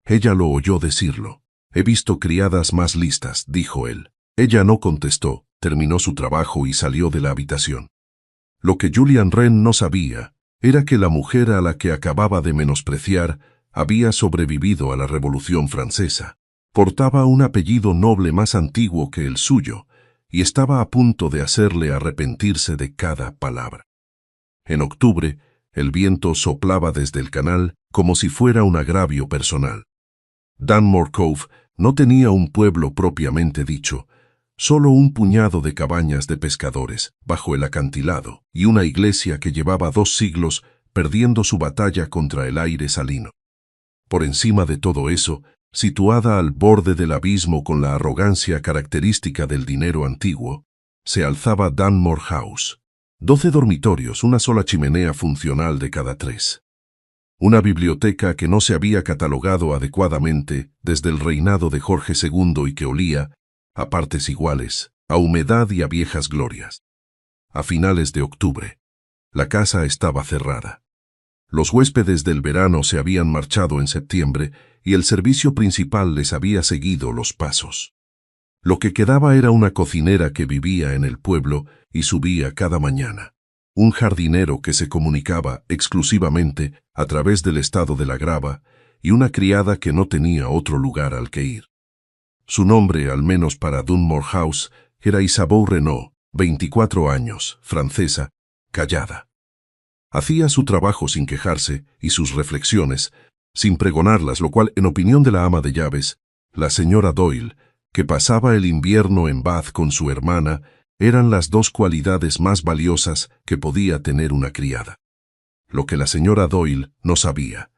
Ella lo oyó decirlo. He visto criadas más listas, dijo él. Ella no contestó, terminó su trabajo y salió de la habitación. Lo que Julian Wren no sabía era que la mujer a la que acababa de menospreciar había sobrevivido a la Revolución Francesa. Portaba un apellido noble más antiguo que el suyo y estaba a punto de hacerle arrepentirse de cada palabra. En octubre, el viento soplaba desde el canal como si fuera un agravio personal. Dunmore Cove no tenía un pueblo propiamente dicho, solo un puñado de cabañas de pescadores bajo el acantilado y una iglesia que llevaba 2 siglos perdiendo su batalla contra el aire salino. Por encima de todo eso, situada al borde del abismo con la arrogancia característica del dinero antiguo, se alzaba Dunmore House. 12 dormitorios, una sola chimenea funcional de cada 3. Una biblioteca que no se había catalogado adecuadamente desde el reinado de Jorge II y que olía, a partes iguales, a humedad y a viejas glorias. A finales de octubre, la casa estaba cerrada. Los huéspedes del verano se habían marchado en septiembre y el servicio principal les había seguido los pasos. Lo que quedaba era una cocinera que vivía en el pueblo y subía cada mañana. Un jardinero que se comunicaba exclusivamente a través del estado de la grava y una criada que no tenía otro lugar al que ir. Su nombre, al menos para Dunmore House, era Isabeau Renaud, 24 años, francesa, callada. Hacía su trabajo sin quejarse y sus reflexiones, sin pregonarlas, lo cual, en opinión de la ama de llaves, la señora Doyle, que pasaba el invierno en Bath con su hermana, eran las 2 cualidades más valiosas que podía tener una criada. Lo que la señora Doyle no sabía,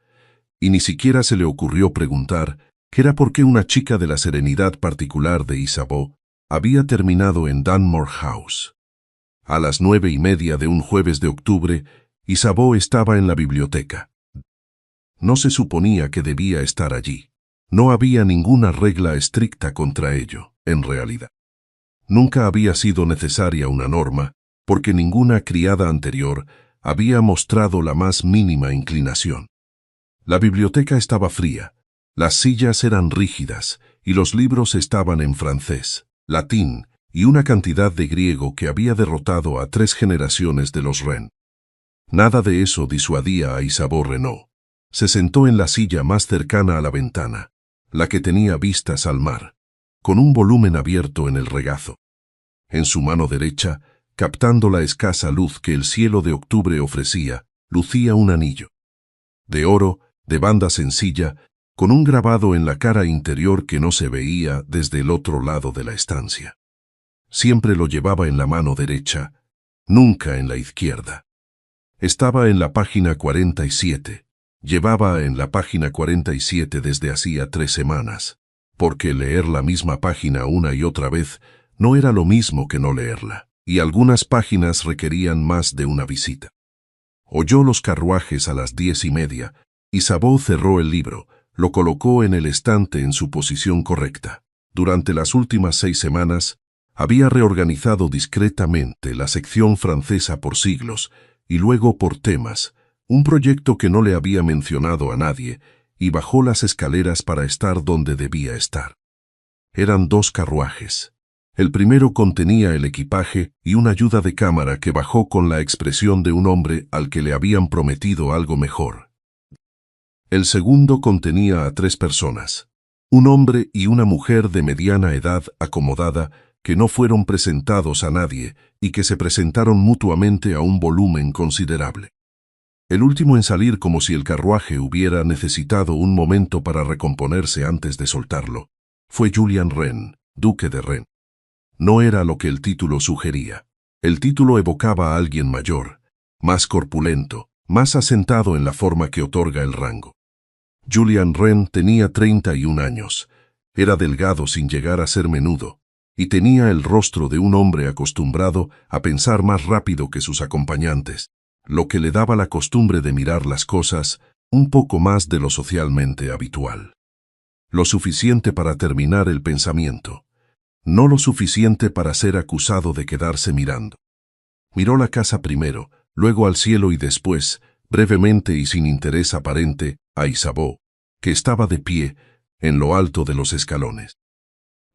y ni siquiera se le ocurrió preguntar, que era por qué una chica de la serenidad particular de Isabeau había terminado en Dunmore House. A las 9:30 de un jueves de octubre, Isabeau estaba en la biblioteca. No se suponía que debía estar allí. No había ninguna regla estricta contra ello, en realidad. Nunca había sido necesaria una norma, porque ninguna criada anterior había mostrado la más mínima inclinación. La biblioteca estaba fría, las sillas eran rígidas y los libros estaban en francés, latín y una cantidad de griego que había derrotado a 3 generaciones de los Wren. Nada de eso disuadía a Isabeau Renaud. Se sentó en la silla más cercana a la ventana, la que tenía vistas al mar, con un volumen abierto en el regazo. En su mano derecha, captando la escasa luz que el cielo de octubre ofrecía, lucía un anillo. De oro, de banda sencilla, con un grabado en la cara interior que no se veía desde el otro lado de la estancia. Siempre lo llevaba en la mano derecha, nunca en la izquierda. Estaba en la página 47. Llevaba en la página 47 desde hacía 3 semanas, porque leer la misma página una y otra vez no era lo mismo que no leerla, y algunas páginas requerían más de una visita. Oyó los carruajes a las 10:30, y Isabeau cerró el libro, lo colocó en el estante en su posición correcta. Durante las últimas 6 semanas, había reorganizado discretamente la sección francesa por siglos, y luego por temas, un proyecto que no le había mencionado a nadie, y bajó las escaleras para estar donde debía estar. Eran 2 carruajes. El primero contenía el equipaje y una ayuda de cámara que bajó con la expresión de un hombre al que le habían prometido algo mejor. El segundo contenía a 3 personas, un hombre y una mujer de mediana edad acomodada que no fueron presentados a nadie y que se presentaron mutuamente a un volumen considerable. El último en salir, como si el carruaje hubiera necesitado un momento para recomponerse antes de soltarlo, fue Julian Wren, duque de Wren. No era lo que el título sugería. El título evocaba a alguien mayor, más corpulento, más asentado en la forma que otorga el rango. Julian Wren tenía 31 años, era delgado sin llegar a ser menudo, y tenía el rostro de un hombre acostumbrado a pensar más rápido que sus acompañantes, lo que le daba la costumbre de mirar las cosas un poco más de lo socialmente habitual. Lo suficiente para terminar el pensamiento, no lo suficiente para ser acusado de quedarse mirando. Miró la casa primero, luego al cielo y después, brevemente y sin interés aparente, a Isabeau, que estaba de pie en lo alto de los escalones.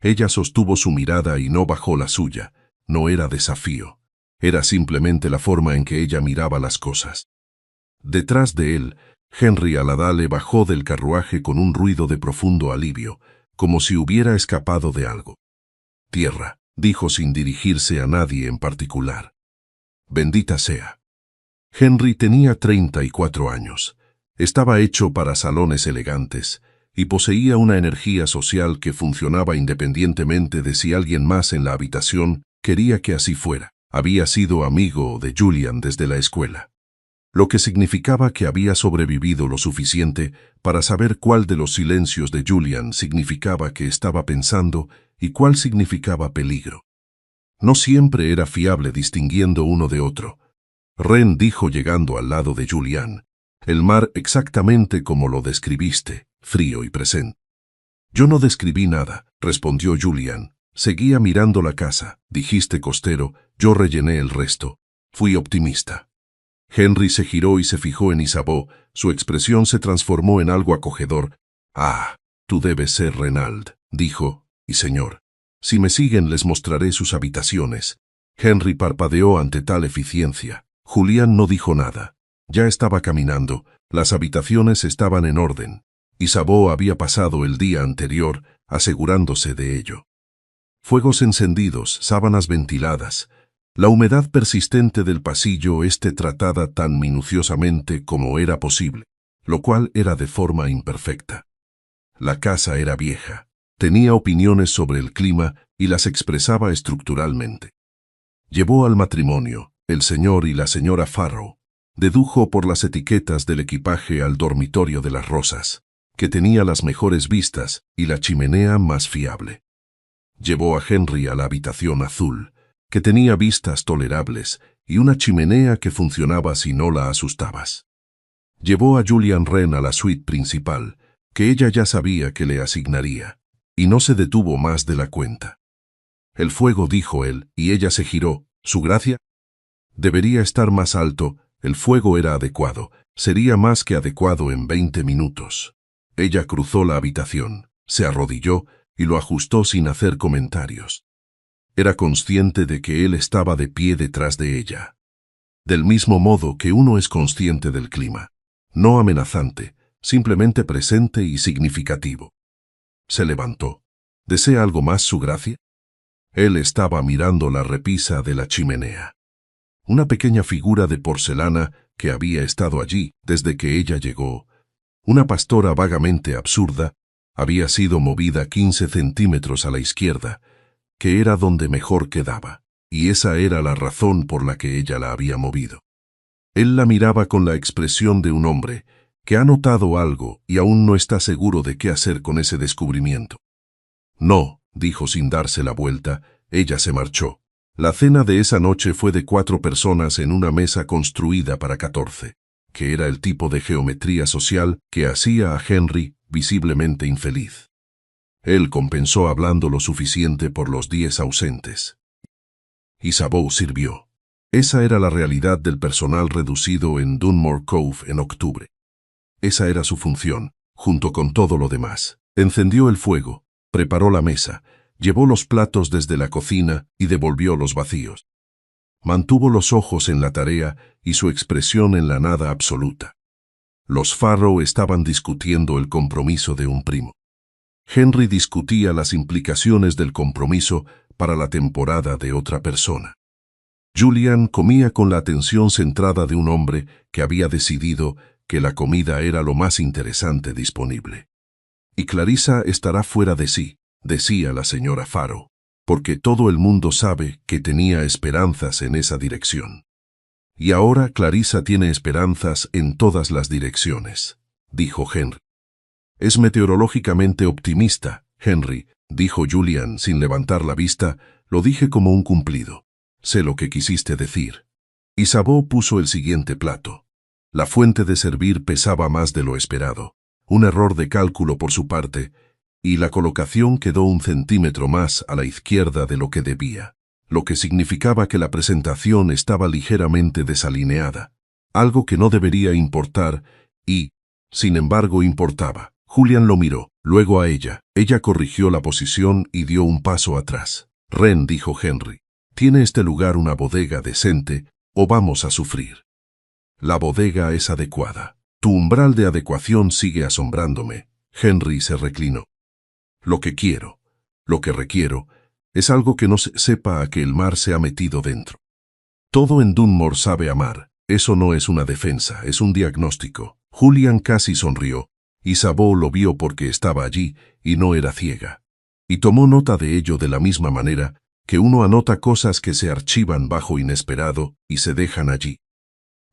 Ella sostuvo su mirada y no bajó la suya. No era desafío. Era simplemente la forma en que ella miraba las cosas. Detrás de él, Henry Aladale bajó del carruaje con un ruido de profundo alivio, como si hubiera escapado de algo. «Tierra», dijo sin dirigirse a nadie en particular. «Bendita sea». Henry tenía 34 años. Estaba hecho para salones elegantes y poseía una energía social que funcionaba independientemente de si alguien más en la habitación quería que así fuera. Había sido amigo de Julian desde la escuela, lo que significaba que había sobrevivido lo suficiente para saber cuál de los silencios de Julian significaba que estaba pensando y cuál significaba peligro. No siempre era fiable distinguiendo uno de otro. Ren dijo llegando al lado de Julian: «El mar exactamente como lo describiste, frío y presente». «Yo no describí nada», respondió Julian. «Seguía mirando la casa. Dijiste costero, yo rellené el resto. Fui optimista». Henry se giró y se fijó en Isabeau. Su expresión se transformó en algo acogedor. «Ah, tú debes ser Renald», dijo. «Y señor, si me siguen les mostraré sus habitaciones». Henry parpadeó ante tal eficiencia. Julian no dijo nada. Ya estaba caminando. Las habitaciones estaban en orden. Isabeau había pasado el día anterior asegurándose de ello. Fuegos encendidos, sábanas ventiladas. La humedad persistente del pasillo tratada tan minuciosamente como era posible, lo cual era de forma imperfecta. La casa era vieja, tenía opiniones sobre el clima y las expresaba estructuralmente. Llevó al matrimonio, el señor y la señora Farrow. Dedujo por las etiquetas del equipaje al dormitorio de las Rosas, que tenía las mejores vistas y la chimenea más fiable. Llevó a Henry a la habitación azul, que tenía vistas tolerables y una chimenea que funcionaba si no la asustabas. Llevó a Julian Wren a la suite principal, que ella ya sabía que le asignaría, y no se detuvo más de la cuenta. «El fuego», dijo él, y ella se giró. «¿Su gracia?» «Debería estar más alto». El fuego era adecuado, sería más que adecuado en 20 minutos. Ella cruzó la habitación, se arrodilló y lo ajustó sin hacer comentarios. Era consciente de que él estaba de pie detrás de ella. Del mismo modo que uno es consciente del clima. No amenazante, simplemente presente y significativo. Se levantó. ¿Desea algo más, su gracia? Él estaba mirando la repisa de la chimenea. Una pequeña figura de porcelana que había estado allí desde que ella llegó. Una pastora vagamente absurda, había sido movida 15 centímetros a la izquierda, que era donde mejor quedaba, y esa era la razón por la que ella la había movido. Él la miraba con la expresión de un hombre que ha notado algo y aún no está seguro de qué hacer con ese descubrimiento. «No», dijo sin darse la vuelta. Ella se marchó. La cena de esa noche fue de 4 personas en una mesa construida para 14, que era el tipo de geometría social que hacía a Henry visiblemente infeliz. Él compensó hablando lo suficiente por los 10 ausentes. Isabeau sirvió. Esa era la realidad del personal reducido en Dunmore Cove en octubre. Esa era su función, junto con todo lo demás. Encendió el fuego, preparó la mesa, llevó los platos desde la cocina y devolvió los vacíos. Mantuvo los ojos en la tarea y su expresión en la nada absoluta. Los Farrow estaban discutiendo el compromiso de un primo. Henry discutía las implicaciones del compromiso para la temporada de otra persona. Julian comía con la atención centrada de un hombre que había decidido que la comida era lo más interesante disponible. «Y Clarissa estará fuera de sí», decía la señora Farrow, «porque todo el mundo sabe que tenía esperanzas en esa dirección». «Y ahora Clarissa tiene esperanzas en todas las direcciones», dijo Henry. «Es meteorológicamente optimista, Henry», dijo Julian sin levantar la vista. «Lo dije como un cumplido. Sé lo que quisiste decir». Isabeau puso el siguiente plato. La fuente de servir pesaba más de lo esperado. Un error de cálculo por su parte, y la colocación quedó 1 centímetro más a la izquierda de lo que debía, lo que significaba que la presentación estaba ligeramente desalineada, algo que no debería importar y, sin embargo, importaba. Julian lo miró, luego a ella. Ella corrigió la posición y dio un paso atrás. Wren, dijo Henry, ¿tiene este lugar una bodega decente o vamos a sufrir? La bodega es adecuada. Tu umbral de adecuación sigue asombrándome. Henry se reclinó. Lo que quiero, lo que requiero, es algo que no se sepa a que el mar se ha metido dentro. Todo en Dunmore sabe amar. Eso no es una defensa, es un diagnóstico. Julian casi sonrió. Isabeau lo vio porque estaba allí y no era ciega. Y tomó nota de ello de la misma manera que uno anota cosas que se archivan bajo inesperado y se dejan allí.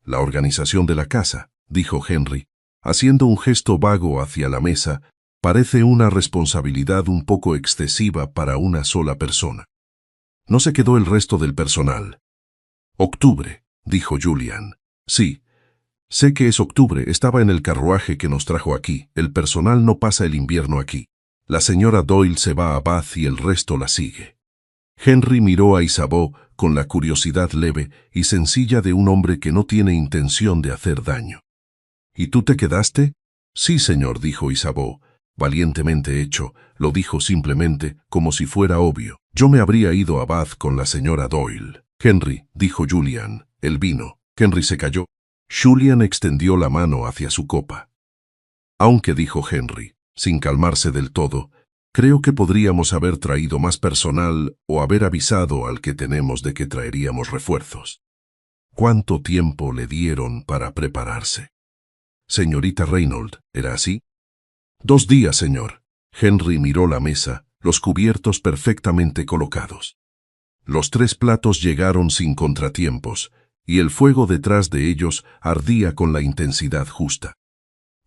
La organización de la casa, dijo Henry, haciendo un gesto vago hacia la mesa, parece una responsabilidad un poco excesiva para una sola persona. No se quedó el resto del personal. Octubre, dijo Julian. Sí, sé que es octubre, estaba en el carruaje que nos trajo aquí. El personal no pasa el invierno aquí. La señora Doyle se va a Bath y el resto la sigue. Henry miró a Isabeau con la curiosidad leve y sencilla de un hombre que no tiene intención de hacer daño. ¿Y tú te quedaste? Sí, señor, dijo Isabeau. Valientemente hecho, lo dijo simplemente, como si fuera obvio. Yo me habría ido a Bath con la señora Doyle. Henry, dijo Julian, el vino. Henry se calló. Julian extendió la mano hacia su copa. Aunque, dijo Henry, sin calmarse del todo, creo que podríamos haber traído más personal o haber avisado al que tenemos de que traeríamos refuerzos. ¿Cuánto tiempo le dieron para prepararse? Señorita Reynolds, ¿era así? 2 días, señor. Henry miró la mesa, los cubiertos perfectamente colocados. Los 3 platos llegaron sin contratiempos, y el fuego detrás de ellos ardía con la intensidad justa.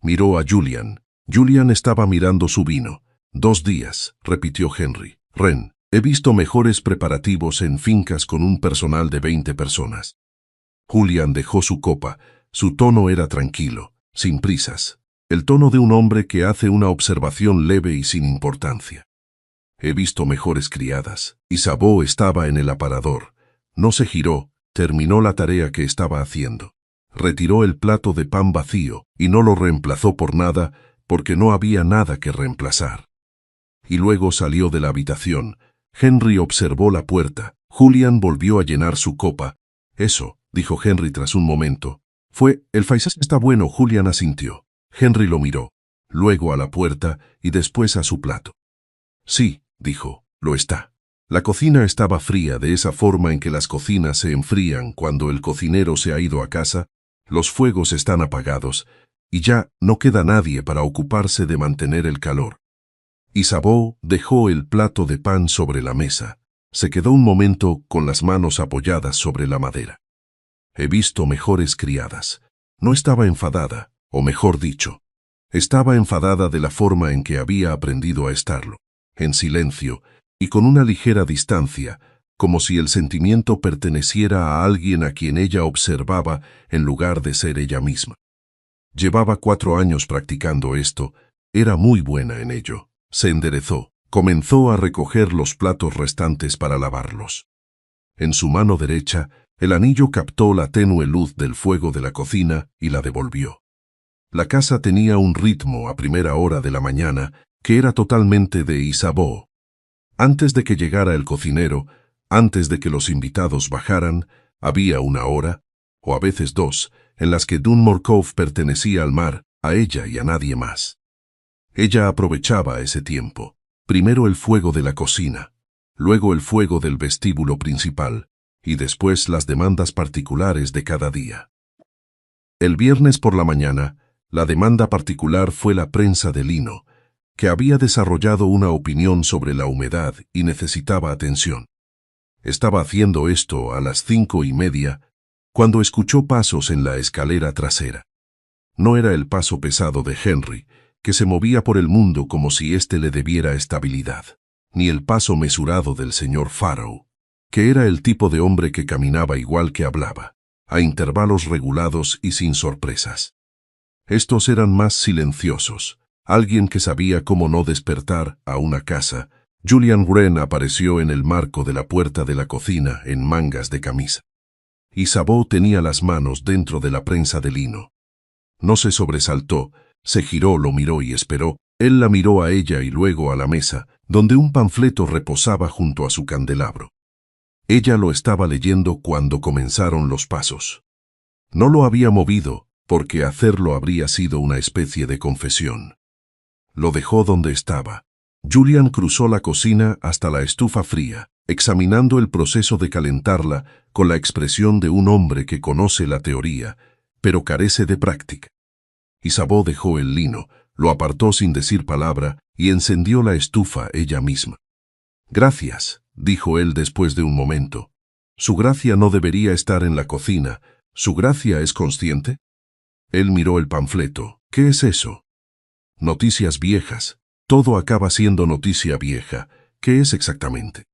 Miró a Julian. Julian estaba mirando su vino. 2 días, repitió Henry. Wren, he visto mejores preparativos en fincas con un personal de 20 personas. Julian dejó su copa. Su tono era tranquilo, sin prisas. El tono de un hombre que hace una observación leve y sin importancia. He visto mejores criadas. Isabeau estaba en el aparador. No se giró, terminó la tarea que estaba haciendo. Retiró el plato de pan vacío y no lo reemplazó por nada porque no había nada que reemplazar. Y luego salió de la habitación. Henry observó la puerta. Julian volvió a llenar su copa. Eso, dijo Henry tras un momento. El faisán está bueno, Julian asintió. Henry lo miró, luego a la puerta y después a su plato. Sí, dijo, lo está. La cocina estaba fría de esa forma en que las cocinas se enfrían cuando el cocinero se ha ido a casa, los fuegos están apagados y ya no queda nadie para ocuparse de mantener el calor. Isabeau dejó el plato de pan sobre la mesa. Se quedó un momento con las manos apoyadas sobre la madera. He visto mejores criadas. No estaba enfadada. O mejor dicho, estaba enfadada de la forma en que había aprendido a estarlo, en silencio y con una ligera distancia, como si el sentimiento perteneciera a alguien a quien ella observaba en lugar de ser ella misma. Llevaba 4 años practicando esto, era muy buena en ello. Se enderezó, comenzó a recoger los platos restantes para lavarlos. En su mano derecha, el anillo captó la tenue luz del fuego de la cocina y la devolvió. La casa tenía un ritmo a primera hora de la mañana que era totalmente de Isabeau. Antes de que llegara el cocinero, antes de que los invitados bajaran, había 1 hora, o a veces 2, en las que Dunmore Cove pertenecía al mar, a ella y a nadie más. Ella aprovechaba ese tiempo. Primero el fuego de la cocina, luego el fuego del vestíbulo principal, y después las demandas particulares de cada día. El viernes por la mañana, la demanda particular fue la prensa de lino, que había desarrollado una opinión sobre la humedad y necesitaba atención. Estaba haciendo esto a las 5:30, cuando escuchó pasos en la escalera trasera. No era el paso pesado de Henry, que se movía por el mundo como si éste le debiera estabilidad, ni el paso mesurado del señor Farrow, que era el tipo de hombre que caminaba igual que hablaba, a intervalos regulados y sin sorpresas. Estos eran más silenciosos, alguien que sabía cómo no despertar a una casa. Julian Wren apareció en el marco de la puerta de la cocina en mangas de camisa. Isabeau tenía las manos dentro de la prensa de lino. No se sobresaltó, se giró, lo miró y esperó, Él la miró a ella y luego a la mesa, donde un panfleto reposaba junto a su candelabro. Ella lo estaba leyendo cuando comenzaron los pasos. No lo había movido, porque hacerlo habría sido una especie de confesión. Lo dejó donde estaba. Julian cruzó la cocina hasta la estufa fría, examinando el proceso de calentarla con la expresión de un hombre que conoce la teoría, pero carece de práctica. Isabeau dejó el lino, lo apartó sin decir palabra y encendió la estufa ella misma. «Gracias», dijo él después de un momento. «Su gracia no debería estar en la cocina. ¿Su gracia es consciente?» Él miró el panfleto. «¿Qué es eso?» «Noticias viejas. Todo acaba siendo noticia vieja. ¿Qué es exactamente?»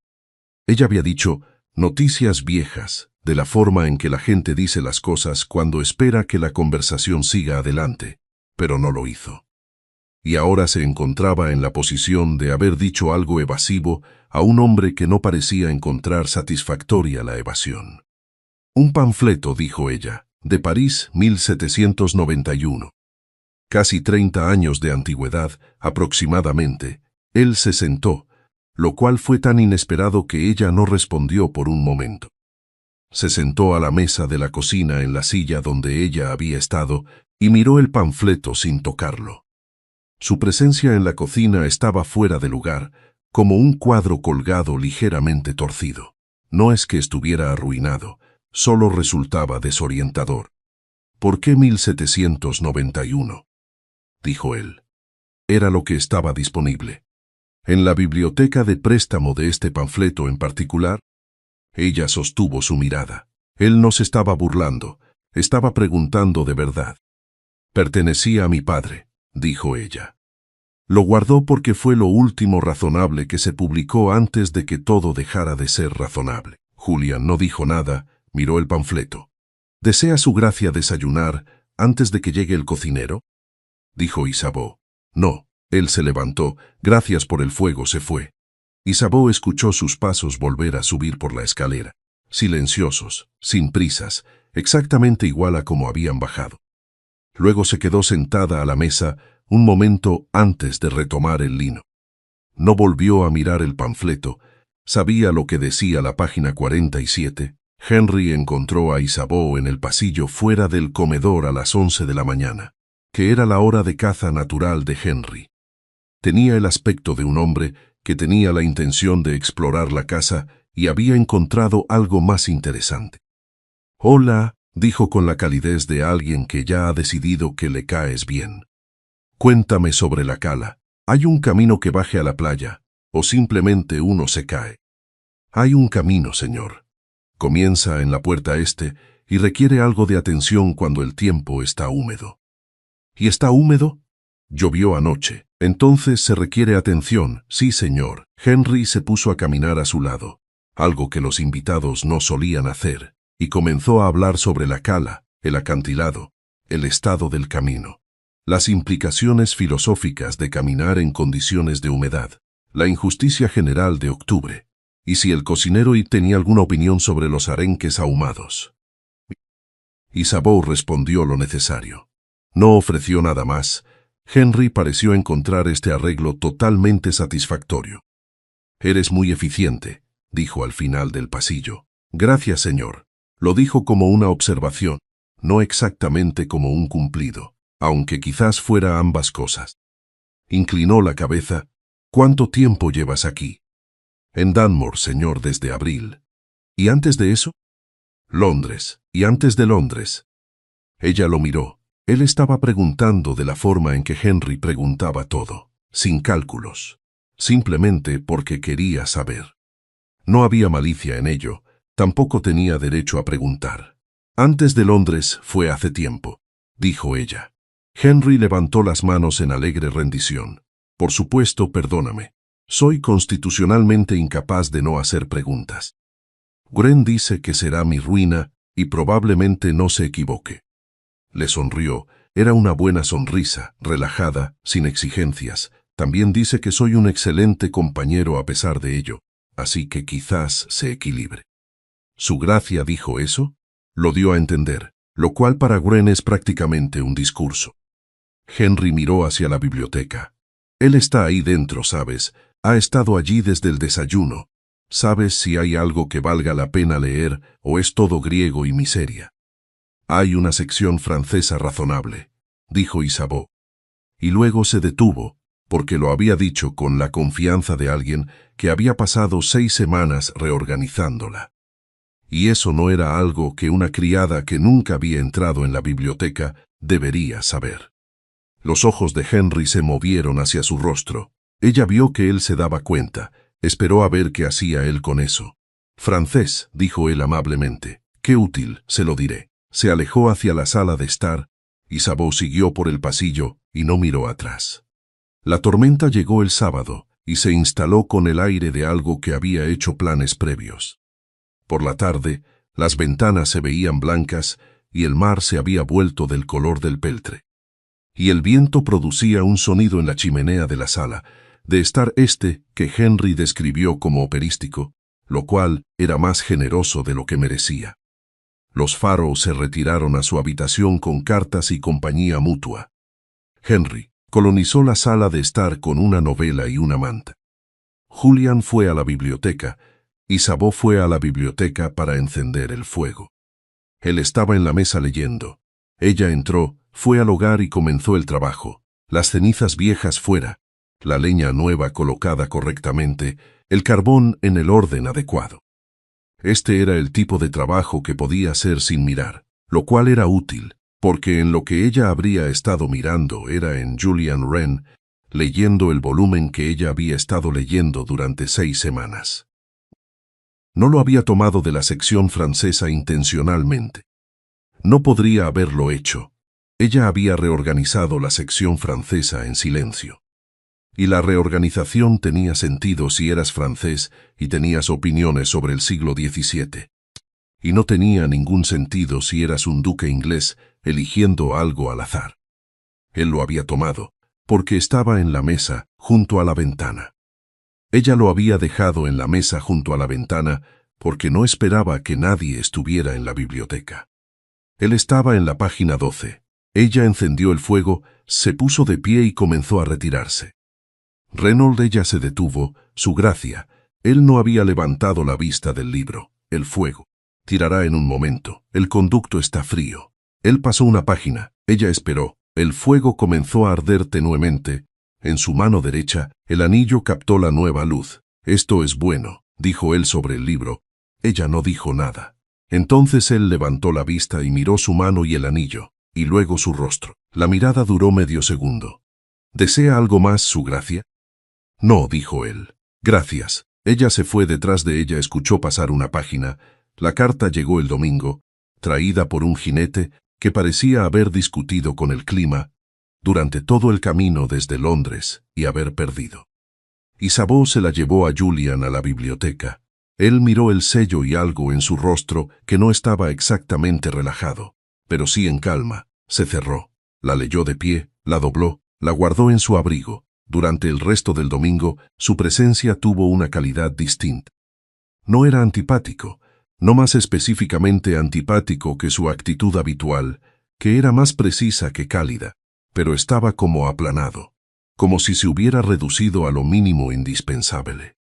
Ella había dicho «noticias viejas», de la forma en que la gente dice las cosas cuando espera que la conversación siga adelante, pero no lo hizo. Y ahora se encontraba en la posición de haber dicho algo evasivo a un hombre que no parecía encontrar satisfactoria la evasión. «Un panfleto», dijo ella, «de París, 1791. Casi 30 años de antigüedad, aproximadamente». Él se sentó, lo cual fue tan inesperado que ella no respondió por un momento. Se sentó a la mesa de la cocina en la silla donde ella había estado y miró el panfleto sin tocarlo. Su presencia en la cocina estaba fuera de lugar, como un cuadro colgado ligeramente torcido. No es que estuviera arruinado, solo resultaba desorientador. «¿Por qué 1791?» dijo él. Era lo que estaba disponible. En la biblioteca de préstamo de este panfleto en particular, ella sostuvo su mirada. Él no se estaba burlando, estaba preguntando de verdad. «Pertenecía a mi padre», dijo ella. «Lo guardó porque fue lo último razonable que se publicó antes de que todo dejara de ser razonable». Julian no dijo nada, miró el panfleto. «¿Desea su gracia desayunar antes de que llegue el cocinero?», dijo Isabeau. «No». Él se levantó, gracias por el fuego se fue. Isabeau escuchó sus pasos volver a subir por la escalera, silenciosos, sin prisas, exactamente igual a como habían bajado. Luego se quedó sentada a la mesa un momento antes de retomar el lino. No volvió a mirar el panfleto, sabía lo que decía la página 47. Henry encontró a Isabeau en el pasillo fuera del comedor a las 11 de la mañana, que era la hora de caza natural de Henry. Tenía el aspecto de un hombre que tenía la intención de explorar la casa y había encontrado algo más interesante. «Hola», dijo con la calidez de alguien que ya ha decidido que le caes bien. «Cuéntame sobre la cala. ¿Hay un camino que baje a la playa, o simplemente uno se cae?» «Hay un camino, señor. Comienza en la puerta este y requiere algo de atención cuando el tiempo está húmedo». «¿Y está húmedo?» «Llovió anoche. Entonces se requiere atención». «Sí, señor». Henry se puso a caminar a su lado, algo que los invitados no solían hacer, y comenzó a hablar sobre la cala, el acantilado, el estado del camino, las implicaciones filosóficas de caminar en condiciones de humedad, la injusticia general de octubre, y si el cocinero tenía alguna opinión sobre los arenques ahumados. Isabeau respondió lo necesario. No ofreció nada más. Henry pareció encontrar este arreglo totalmente satisfactorio. «Eres muy eficiente», dijo al final del pasillo. «Gracias, señor». Lo dijo como una observación, no exactamente como un cumplido, aunque quizás fuera ambas cosas. Inclinó la cabeza. «¿Cuánto tiempo llevas aquí?» «En Dunmore, señor, desde abril». «¿Y antes de eso?» «Londres. ¿Y antes de Londres?» Ella lo miró. Él estaba preguntando de la forma en que Henry preguntaba todo, sin cálculos, simplemente porque quería saber. No había malicia en ello, tampoco tenía derecho a preguntar. «Antes de Londres fue hace tiempo», dijo ella. Henry levantó las manos en alegre rendición. «Por supuesto, perdóname. Soy constitucionalmente incapaz de no hacer preguntas. Gren dice que será mi ruina y probablemente no se equivoque». Le sonrió. Era una buena sonrisa, relajada, sin exigencias. «También dice que soy un excelente compañero a pesar de ello, así que quizás se equilibre». «¿Su gracia dijo eso?» Lo dio a entender, lo cual para Gren es prácticamente un discurso. Henry miró hacia la biblioteca. Él está ahí dentro, ¿sabes? Ha estado allí desde el desayuno. ¿Sabes si hay algo que valga la pena leer o es todo griego y miseria? Hay una sección francesa razonable, dijo Isabeau. Y luego se detuvo, porque lo había dicho con la confianza de alguien que había pasado 6 semanas reorganizándola. Y eso no era algo que una criada que nunca había entrado en la biblioteca debería saber. Los ojos de Henry se movieron hacia su rostro. Ella vio que él se daba cuenta. Esperó a ver qué hacía él con eso. Francés, dijo él amablemente. Qué útil, se lo diré. Se alejó hacia la sala de estar. Isabeau siguió por el pasillo y no miró atrás. La tormenta llegó el sábado y se instaló con el aire de algo que había hecho planes previos. Por la tarde, las ventanas se veían blancas y el mar se había vuelto del color del peltre. Y el viento producía un sonido en la chimenea de la sala, de estar que Henry describió como operístico, lo cual era más generoso de lo que merecía. Los Farrow se retiraron a su habitación con cartas y compañía mutua. Henry colonizó la sala de estar con una novela y una manta. Julian fue a la biblioteca, y Isabeau fue a la biblioteca para encender el fuego. Él estaba en la mesa leyendo. Ella entró, fue al hogar y comenzó el trabajo. Las cenizas viejas fuera, la leña nueva colocada correctamente, el carbón en el orden adecuado. Este era el tipo de trabajo que podía hacer sin mirar, lo cual era útil, porque en lo que ella habría estado mirando era en Julian Wren, leyendo el volumen que ella había estado leyendo durante 6 semanas. No lo había tomado de la sección francesa intencionalmente. No podría haberlo hecho. Ella había reorganizado la sección francesa en silencio. Y la reorganización tenía sentido si eras francés y tenías opiniones sobre el siglo XVII. Y no tenía ningún sentido si eras un duque inglés eligiendo algo al azar. Él lo había tomado, porque estaba en la mesa, junto a la ventana. Ella lo había dejado en la mesa junto a la ventana porque no esperaba que nadie estuviera en la biblioteca. Él estaba en la página 12. Ella encendió el fuego, se puso de pie y comenzó a retirarse. Reynolds ella se detuvo, su gracia. Él no había levantado la vista del libro. El fuego tirará en un momento. El conducto está frío. Él pasó una página. Ella esperó. El fuego comenzó a arder tenuemente. En su mano derecha, el anillo captó la nueva luz. Esto es bueno, dijo él sobre el libro. Ella no dijo nada. Entonces él levantó la vista y miró su mano y el anillo, y luego su rostro. La mirada duró medio segundo. ¿Desea algo más, su gracia? No, dijo él. Gracias. Ella se fue detrás de ella, escuchó pasar una página. La carta llegó el domingo, traída por un jinete que parecía haber discutido con el clima durante todo el camino desde Londres y haber perdido. Isabeau se la llevó a Julian a la biblioteca. Él miró el sello y algo en su rostro que no estaba exactamente relajado, pero sí en calma. Se cerró, la leyó de pie, la dobló, la guardó en su abrigo. Durante el resto del domingo, su presencia tuvo una calidad distinta. No era antipático, no más específicamente antipático que su actitud habitual, que era más precisa que cálida, pero estaba como aplanado, como si se hubiera reducido a lo mínimo indispensable.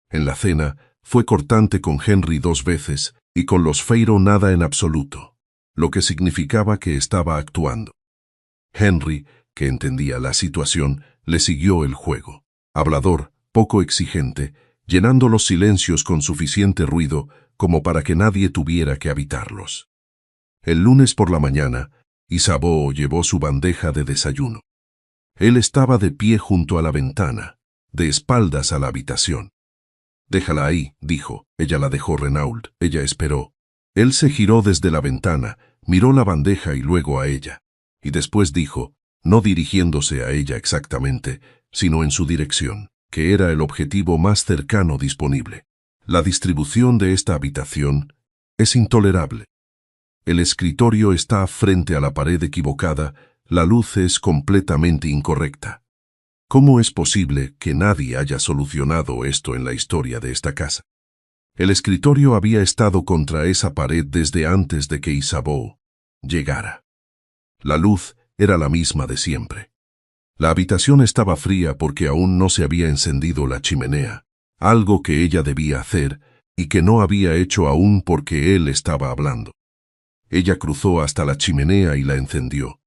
En la cena, fue cortante con Henry 2 veces y con los Farrow nada en absoluto, lo que significaba que estaba actuando. Henry, que entendía la situación, le siguió el juego. Hablador, poco exigente, llenando los silencios con suficiente ruido como para que nadie tuviera que habitarlos. El lunes por la mañana, Isabeau llevó su bandeja de desayuno. Él estaba de pie junto a la ventana, de espaldas a la habitación. «Déjala ahí», dijo. Ella la dejó. Renault. Ella esperó. Él se giró desde la ventana, miró la bandeja y luego a ella. Y después dijo, no dirigiéndose a ella exactamente, sino en su dirección, que era el objetivo más cercano disponible. La distribución de esta habitación es intolerable. El escritorio está frente a la pared equivocada, la luz es completamente incorrecta. ¿Cómo es posible que nadie haya solucionado esto en la historia de esta casa? El escritorio había estado contra esa pared desde antes de que Isabeau llegara. La luz era la misma de siempre. La habitación estaba fría porque aún no se había encendido la chimenea, algo que ella debía hacer y que no había hecho aún porque él estaba hablando. Ella cruzó hasta la chimenea y la encendió.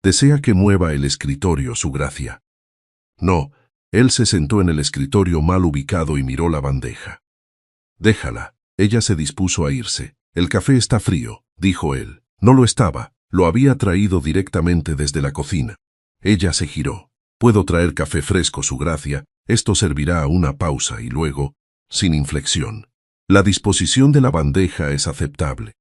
«¿Desea que mueva el escritorio, su gracia?» No, él se sentó en el escritorio mal ubicado y miró la bandeja. «Déjala». Ella se dispuso a irse. «El café está frío», dijo él. No lo estaba, lo había traído directamente desde la cocina. Ella se giró. «Puedo traer café fresco, su gracia. Esto servirá a una pausa y luego, sin inflexión. La disposición de la bandeja es aceptable».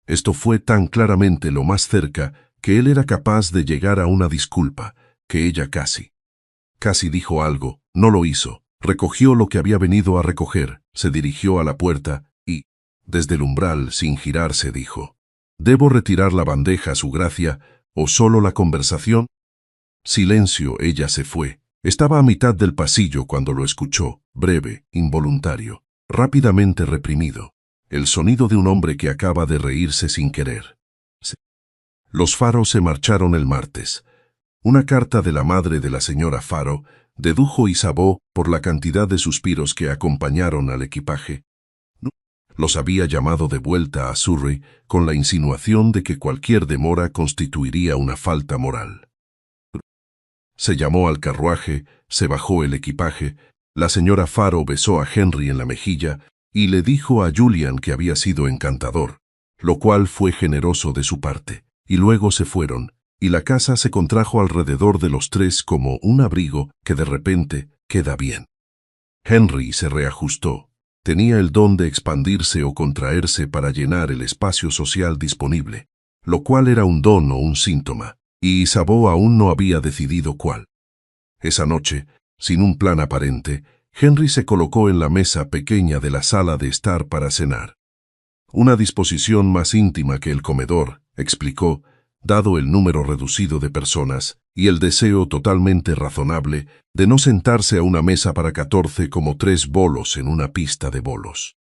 Esto fue tan claramente lo más cerca que él era capaz de llegar a una disculpa, que ella casi dijo algo, no lo hizo. Recogió lo que había venido a recoger, se dirigió a la puerta y, desde el umbral, sin girarse, dijo: «¿Debo retirar la bandeja, su gracia, o solo la conversación?» Silencio, ella se fue. Estaba a mitad del pasillo cuando lo escuchó, breve, involuntario, rápidamente reprimido. El sonido de un hombre que acaba de reírse sin querer. Los Faro se marcharon el martes. Una carta de la madre de la señora Faro, dedujo Isabeau por la cantidad de suspiros que acompañaron al equipaje. Los había llamado de vuelta a Surrey con la insinuación de que cualquier demora constituiría una falta moral. Se llamó al carruaje, se bajó el equipaje, la señora Faro besó a Henry en la mejilla y le dijo a Julian que había sido encantador, lo cual fue generoso de su parte, y luego se fueron, y la casa se contrajo alrededor de los tres como un abrigo que de repente queda bien. Henry se reajustó. Tenía el don de expandirse o contraerse para llenar el espacio social disponible, lo cual era un don o un síntoma, y Isabeau aún no había decidido cuál. Esa noche, sin un plan aparente, Henry se colocó en la mesa pequeña de la sala de estar para cenar. Una disposición más íntima que el comedor, explicó, dado el número reducido de personas y el deseo totalmente razonable de no sentarse a una mesa para 14 como 3 bolos en una pista de bolos.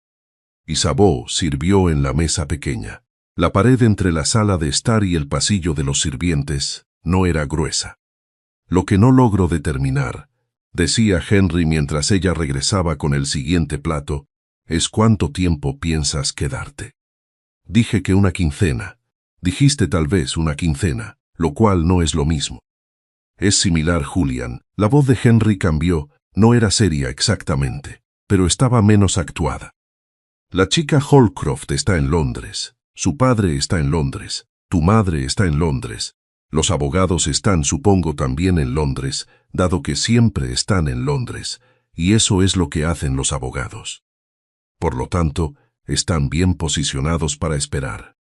Isabeau sirvió en la mesa pequeña. La pared entre la sala de estar y el pasillo de los sirvientes no era gruesa. «Lo que no logro determinar», decía Henry mientras ella regresaba con el siguiente plato, «es cuánto tiempo piensas quedarte». «Dije que una quincena». «Dijiste tal vez una quincena, lo cual no es lo mismo». «Es similar, Julian». La voz de Henry cambió, no era seria exactamente, pero estaba menos actuada. «La chica Holcroft está en Londres, su padre está en Londres, tu madre está en Londres, los abogados están, supongo, también en Londres, dado que siempre están en Londres, y eso es lo que hacen los abogados. Por lo tanto, están bien posicionados para esperar».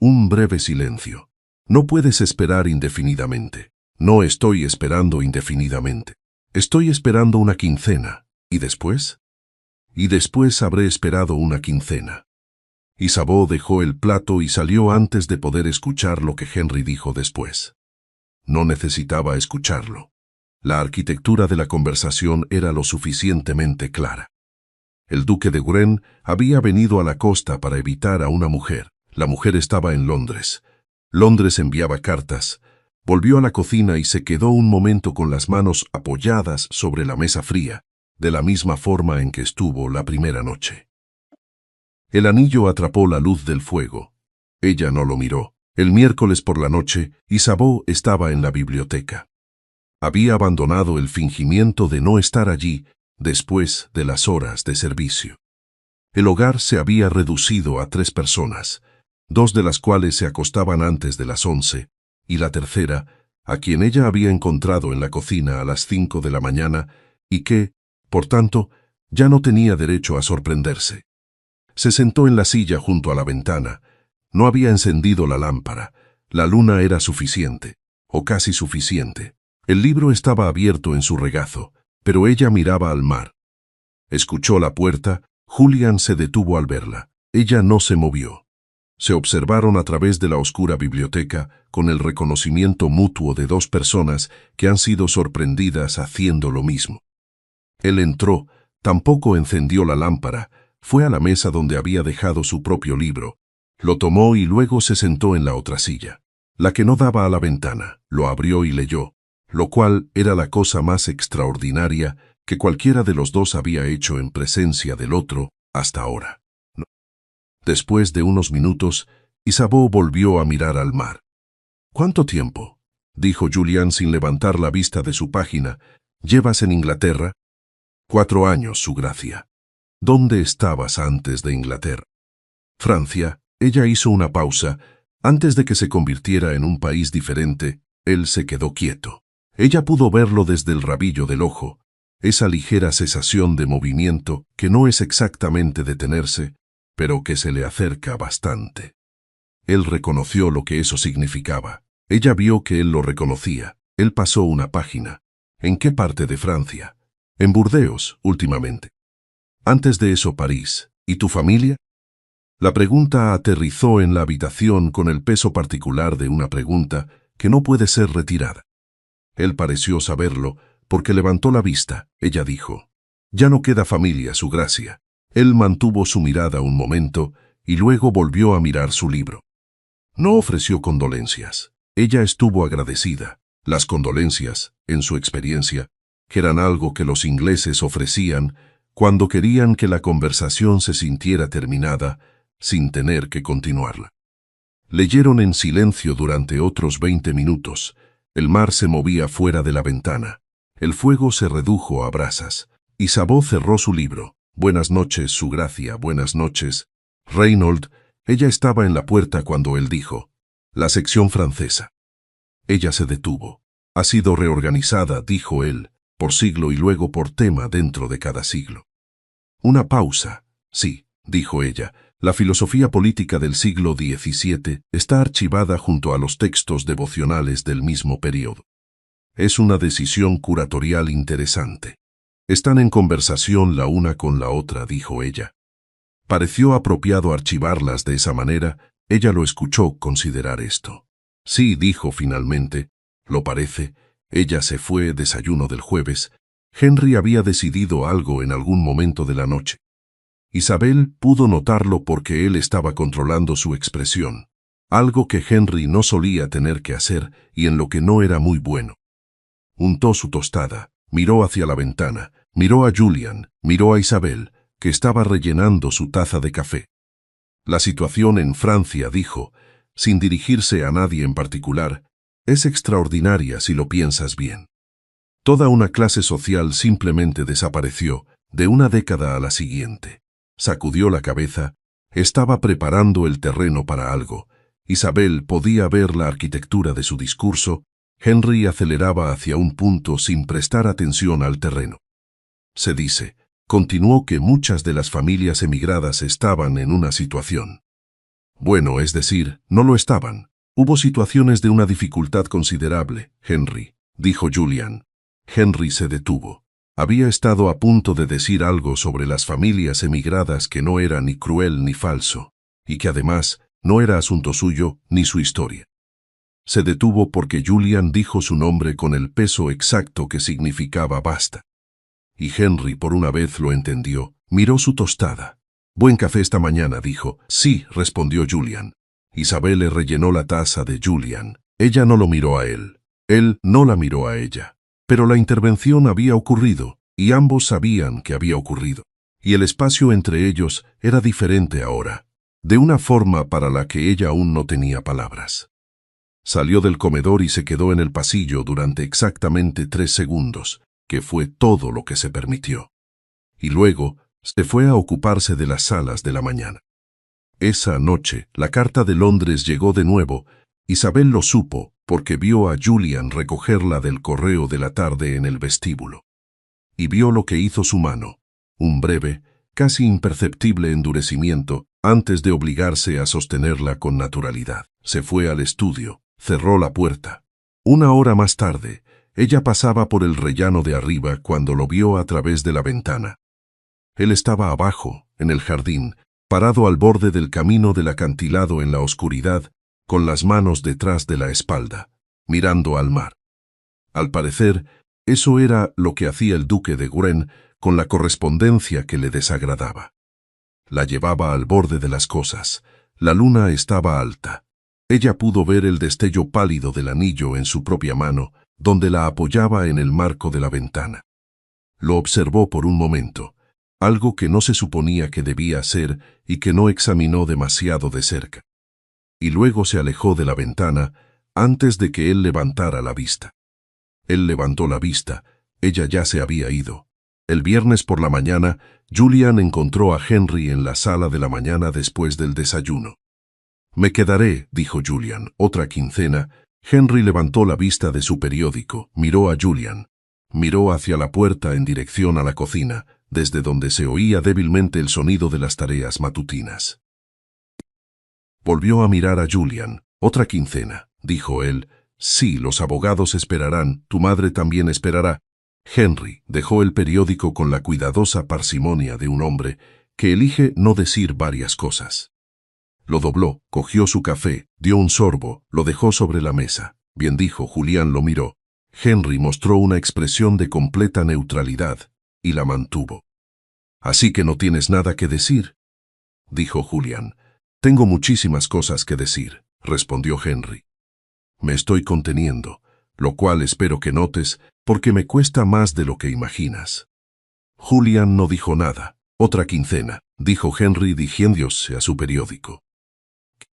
Un breve silencio. «No puedes esperar indefinidamente». «No estoy esperando indefinidamente. Estoy esperando una quincena. ¿Y después?» «Y después habré esperado una quincena». Isabeau dejó el plato y salió antes de poder escuchar lo que Henry dijo después. No necesitaba escucharlo. La arquitectura de la conversación era lo suficientemente clara. El duque de Guren había venido a la costa para evitar a una mujer. La mujer estaba en Londres. Londres enviaba cartas. Volvió a la cocina y se quedó un momento con las manos apoyadas sobre la mesa fría, de la misma forma en que estuvo la primera noche. El anillo atrapó la luz del fuego. Ella no lo miró. El miércoles por la noche, Isabeau estaba en la biblioteca. Había abandonado el fingimiento de no estar allí después de las horas de servicio. El hogar se había reducido a 3 personas, 2 de las cuales se acostaban antes de las 11, y la tercera, a quien ella había encontrado en la cocina a las 5 de la mañana, y que, por tanto, ya no tenía derecho a sorprenderse. Se sentó en la silla junto a la ventana. No había encendido la lámpara. La luna era suficiente, o casi suficiente. El libro estaba abierto en su regazo, pero ella miraba al mar. Escuchó la puerta. Julian se detuvo al verla. Ella no se movió. Se observaron a través de la oscura biblioteca con el reconocimiento mutuo de 2 personas que han sido sorprendidas haciendo lo mismo. Él entró, tampoco encendió la lámpara, fue a la mesa donde había dejado su propio libro, lo tomó y luego se sentó en la otra silla, la que no daba a la ventana, lo abrió y leyó. lo cual era la cosa más extraordinaria que cualquiera de los dos había hecho en presencia del otro hasta ahora. Después de unos minutos, Isabeau volvió a mirar al mar. —¿Cuánto tiempo? —dijo Julian sin levantar la vista de su página. —¿Llevas en Inglaterra? —4 años, Su Gracia. —¿Dónde estabas antes de Inglaterra? —Francia. Ella hizo una pausa. Antes de que se convirtiera en un país diferente, él se quedó quieto. Ella pudo verlo desde el rabillo del ojo, esa ligera cesación de movimiento que no es exactamente detenerse, pero que se le acerca bastante. Él reconoció lo que eso significaba. Ella vio que él lo reconocía. Él pasó una página. ¿En qué parte de Francia? En Burdeos, últimamente. Antes de eso, París. ¿Y tu familia? La pregunta aterrizó en la habitación con el peso particular de una pregunta que no puede ser retirada. Él pareció saberlo porque levantó la vista. Ella dijo: «Ya no queda familia, Su Gracia». Él mantuvo su mirada un momento y luego volvió a mirar su libro. No ofreció condolencias. Ella estuvo agradecida. Las condolencias, en su experiencia, que eran algo que los ingleses ofrecían cuando querían que la conversación se sintiera terminada sin tener que continuarla. Leyeron en silencio durante otros 20 minutos. El mar se movía fuera de la ventana. El fuego se redujo a brasas. Isabeau cerró su libro. «Buenas noches, Su Gracia, buenas noches, Reynold». Ella estaba en la puerta cuando él dijo: «La sección francesa». Ella se detuvo. «Ha sido reorganizada», dijo él, «por siglo y luego por tema dentro de cada siglo». Una pausa. «Sí», dijo ella, «la filosofía política del siglo XVII está archivada junto a los textos devocionales del mismo período. Es una decisión curatorial interesante. Están en conversación la una con la otra», dijo ella. Pareció apropiado archivarlas de esa manera. Ella lo escuchó considerar esto. «Sí», dijo finalmente, «lo parece». Ella se fue, desayuno del jueves. Henry había decidido algo en algún momento de la noche. Isabel pudo notarlo porque él estaba controlando su expresión, algo que Henry no solía tener que hacer y en lo que no era muy bueno. Untó su tostada, miró hacia la ventana, miró a Julian, miró a Isabel, que estaba rellenando su taza de café. «La situación en Francia», dijo, sin dirigirse a nadie en particular, «es extraordinaria si lo piensas bien. Toda una clase social simplemente desapareció de una década a la siguiente». Sacudió la cabeza. Estaba preparando el terreno para algo. Isabel podía ver la arquitectura de su discurso. Henry aceleraba hacia un punto sin prestar atención al terreno. «Se dice», continuó, «que muchas de las familias emigradas estaban en una situación». «Bueno, es decir, no lo estaban. Hubo situaciones de una dificultad considerable, Henry», dijo Julian. Henry se detuvo. Había estado a punto de decir algo sobre las familias emigradas que no era ni cruel ni falso, y que además no era asunto suyo ni su historia. Se detuvo porque Julian dijo su nombre con el peso exacto que significaba basta. Y Henry por una vez lo entendió. Miró su tostada. «Buen café esta mañana», dijo. «Sí», respondió Julian. Isabel le rellenó la taza de Julian. Ella no lo miró a él. Él no la miró a ella. Pero la intervención había ocurrido, y ambos sabían que había ocurrido. Y el espacio entre ellos era diferente ahora, de una forma para la que ella aún no tenía palabras. Salió del comedor y se quedó en el pasillo durante exactamente 3 segundos, que fue todo lo que se permitió. Y luego se fue a ocuparse de las salas de la mañana. Esa noche, la carta de Londres llegó de nuevo. Isabel lo supo porque vio a Julian recogerla del correo de la tarde en el vestíbulo. Y vio lo que hizo su mano, un breve, casi imperceptible endurecimiento, antes de obligarse a sostenerla con naturalidad. Se fue al estudio, cerró la puerta. 1 hora más tarde, ella pasaba por el rellano de arriba cuando lo vio a través de la ventana. Él estaba abajo, en el jardín, parado al borde del camino del acantilado en la oscuridad, con las manos detrás de la espalda, mirando al mar. Al parecer, eso era lo que hacía el duque de Guren con la correspondencia que le desagradaba. La llevaba al borde de las cosas. La luna estaba alta. Ella pudo ver el destello pálido del anillo en su propia mano, donde la apoyaba en el marco de la ventana. Lo observó por un momento, algo que no se suponía que debía hacer y que no examinó demasiado de cerca. Y luego se alejó de la ventana antes de que él levantara la vista. Él levantó la vista, ella ya se había ido. El viernes por la mañana, Julian encontró a Henry en la sala de la mañana después del desayuno. «Me quedaré», dijo Julian, «otra quincena». Henry levantó la vista de su periódico, miró a Julian. Miró hacia la puerta en dirección a la cocina, desde donde se oía débilmente el sonido de las tareas matutinas. Volvió a mirar a Julian. «Otra quincena», dijo él. «Sí, los abogados esperarán, tu madre también esperará». Henry dejó el periódico con la cuidadosa parsimonia de un hombre que elige no decir varias cosas. Lo dobló, cogió su café, dio un sorbo, lo dejó sobre la mesa. «Bien», dijo. Julián lo miró. Henry mostró una expresión de completa neutralidad y la mantuvo. «Así que no tienes nada que decir», dijo Julián. «Tengo muchísimas cosas que decir», respondió Henry. «Me estoy conteniendo, lo cual espero que notes, porque me cuesta más de lo que imaginas». Julián no dijo nada. «Otra quincena», dijo Henry dirigiéndose a su periódico.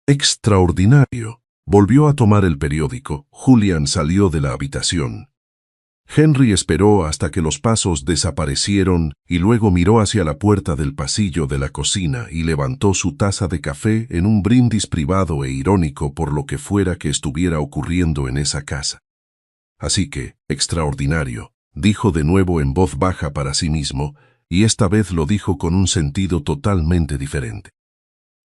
«Extraordinario». Volvió a tomar el periódico. Julián salió de la habitación. Henry esperó hasta que los pasos desaparecieron y luego miró hacia la puerta del pasillo de la cocina y levantó su taza de café en un brindis privado e irónico por lo que fuera que estuviera ocurriendo en esa casa. «Así que, extraordinario», dijo de nuevo en voz baja para sí mismo, y esta vez lo dijo con un sentido totalmente diferente.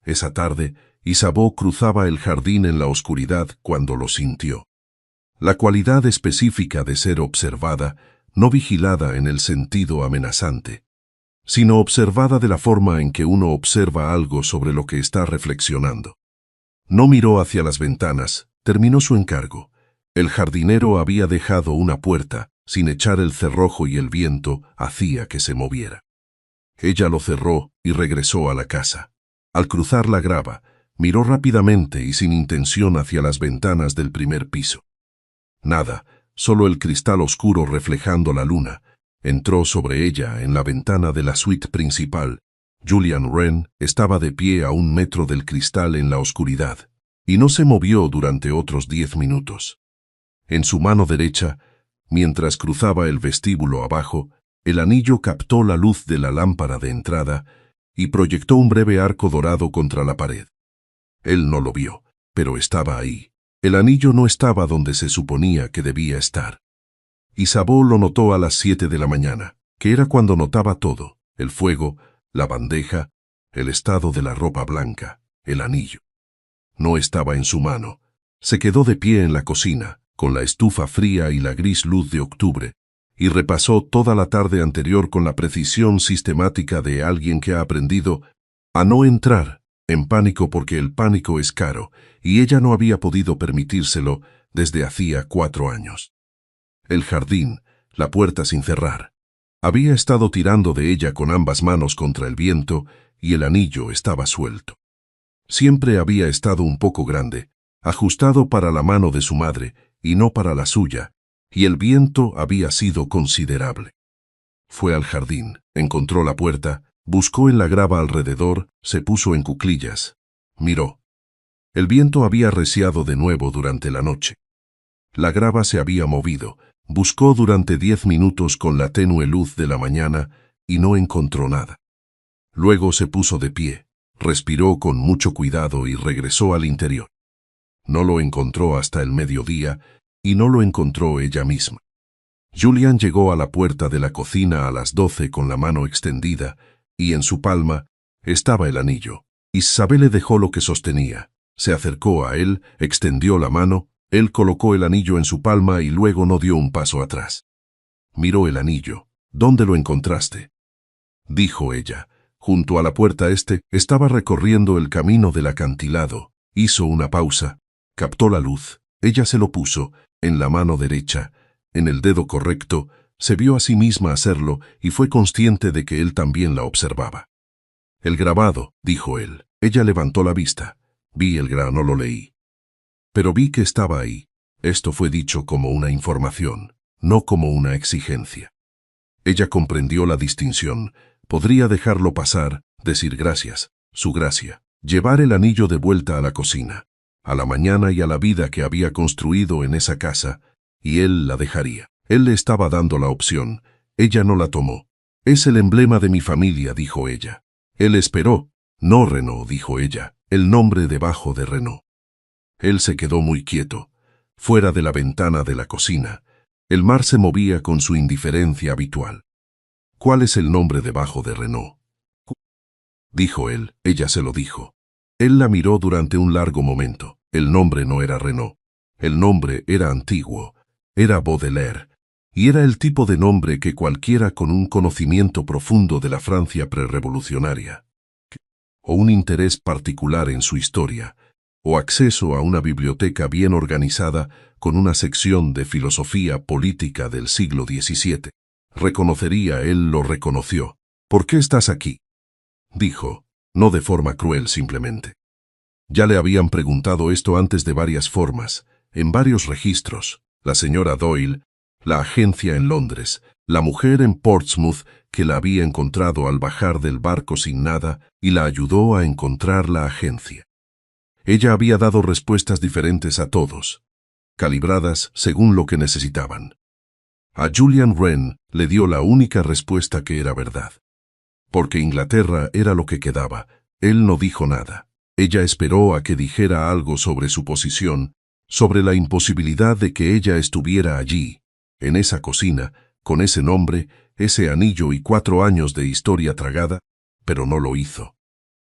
Esa tarde, Isabeau cruzaba el jardín en la oscuridad cuando lo sintió. La cualidad específica de ser observada, no vigilada en el sentido amenazante, sino observada de la forma en que uno observa algo sobre lo que está reflexionando. No miró hacia las ventanas, terminó su encargo. El jardinero había dejado una puerta, sin echar el cerrojo y el viento hacía que se moviera. Ella lo cerró y regresó a la casa. Al cruzar la grava, miró rápidamente y sin intención hacia las ventanas del primer piso. Nada, solo el cristal oscuro reflejando la luna. Entró sobre ella en la ventana de la suite principal. Julian Wren estaba de pie a 1 metro del cristal en la oscuridad, y no se movió durante otros 10 minutos. En su mano derecha, mientras cruzaba el vestíbulo abajo, el anillo captó la luz de la lámpara de entrada y proyectó un breve arco dorado contra la pared. Él no lo vio, pero estaba ahí. El anillo no estaba donde se suponía que debía estar. Isabeau lo notó a las 7 de la mañana, que era cuando notaba todo: el fuego, la bandeja, el estado de la ropa blanca, el anillo. No estaba en su mano. Se quedó de pie en la cocina, con la estufa fría y la gris luz de octubre, y repasó toda la tarde anterior con la precisión sistemática de alguien que ha aprendido a no entrar en pánico porque el pánico es caro, y ella no había podido permitírselo desde hacía 4 años. El jardín, la puerta sin cerrar. Había estado tirando de ella con ambas manos contra el viento y el anillo estaba suelto. Siempre había estado un poco grande, ajustado para la mano de su madre y no para la suya, y el viento había sido considerable. Fue al jardín, encontró la puerta, buscó en la grava alrededor, se puso en cuclillas. Miró. El viento había arreciado de nuevo durante la noche. La grava se había movido. Buscó durante 10 minutos con la tenue luz de la mañana y no encontró nada. Luego se puso de pie, respiró con mucho cuidado y regresó al interior. No lo encontró hasta el mediodía y no lo encontró ella misma. Julian llegó a la puerta de la cocina a las 12 con la mano extendida y en su palma estaba el anillo. Isabel le dejó lo que sostenía. Se acercó a él, extendió la mano, él colocó el anillo en su palma y luego no dio un paso atrás. Miró el anillo. «¿Dónde lo encontraste?», dijo ella. «Junto a la puerta estaba recorriendo el camino del acantilado». Hizo una pausa, captó la luz, ella se lo puso en la mano derecha, en el dedo correcto, se vio a sí misma hacerlo y fue consciente de que él también la observaba. «El grabado», dijo él. Ella levantó la vista. «Vi el grano, no lo leí. Pero vi que estaba ahí. Esto fue dicho como una información, no como una exigencia. Ella comprendió la distinción. Podría dejarlo pasar, decir gracias, su gracia, llevar el anillo de vuelta a la cocina, a la mañana y a la vida que había construido en esa casa, y él la dejaría. Él le estaba dando la opción. Ella no la tomó. Es el emblema de mi familia, dijo ella. Él esperó. No Renaud, dijo ella, el nombre debajo de Renaud. Él se quedó muy quieto, fuera de la ventana de la cocina. El mar se movía con su indiferencia habitual. ¿Cuál es el nombre debajo de Renaud? Dijo él. Ella se lo dijo. Él la miró durante un largo momento. El nombre no era Renaud. El nombre era antiguo. Era Baudelaire. Y era el tipo de nombre que cualquiera con un conocimiento profundo de la Francia prerrevolucionaria, o un interés particular en su historia, o acceso a una biblioteca bien organizada con una sección de filosofía política del siglo XVII. Reconocería, él lo reconoció. ¿Por qué estás aquí?, dijo, no de forma cruel simplemente. Ya le habían preguntado esto antes de varias formas, en varios registros. La señora Doyle, la agencia en Londres, la mujer en Portsmouth que la había encontrado al bajar del barco sin nada y la ayudó a encontrar la agencia. Ella había dado respuestas diferentes a todos, calibradas según lo que necesitaban. A Julian Wren le dio la única respuesta que era verdad. Porque Inglaterra era lo que quedaba, él no dijo nada. Ella esperó a que dijera algo sobre su posición, sobre la imposibilidad de que ella estuviera allí, en esa cocina, con ese nombre, ese anillo y 4 años de historia tragada, pero no lo hizo.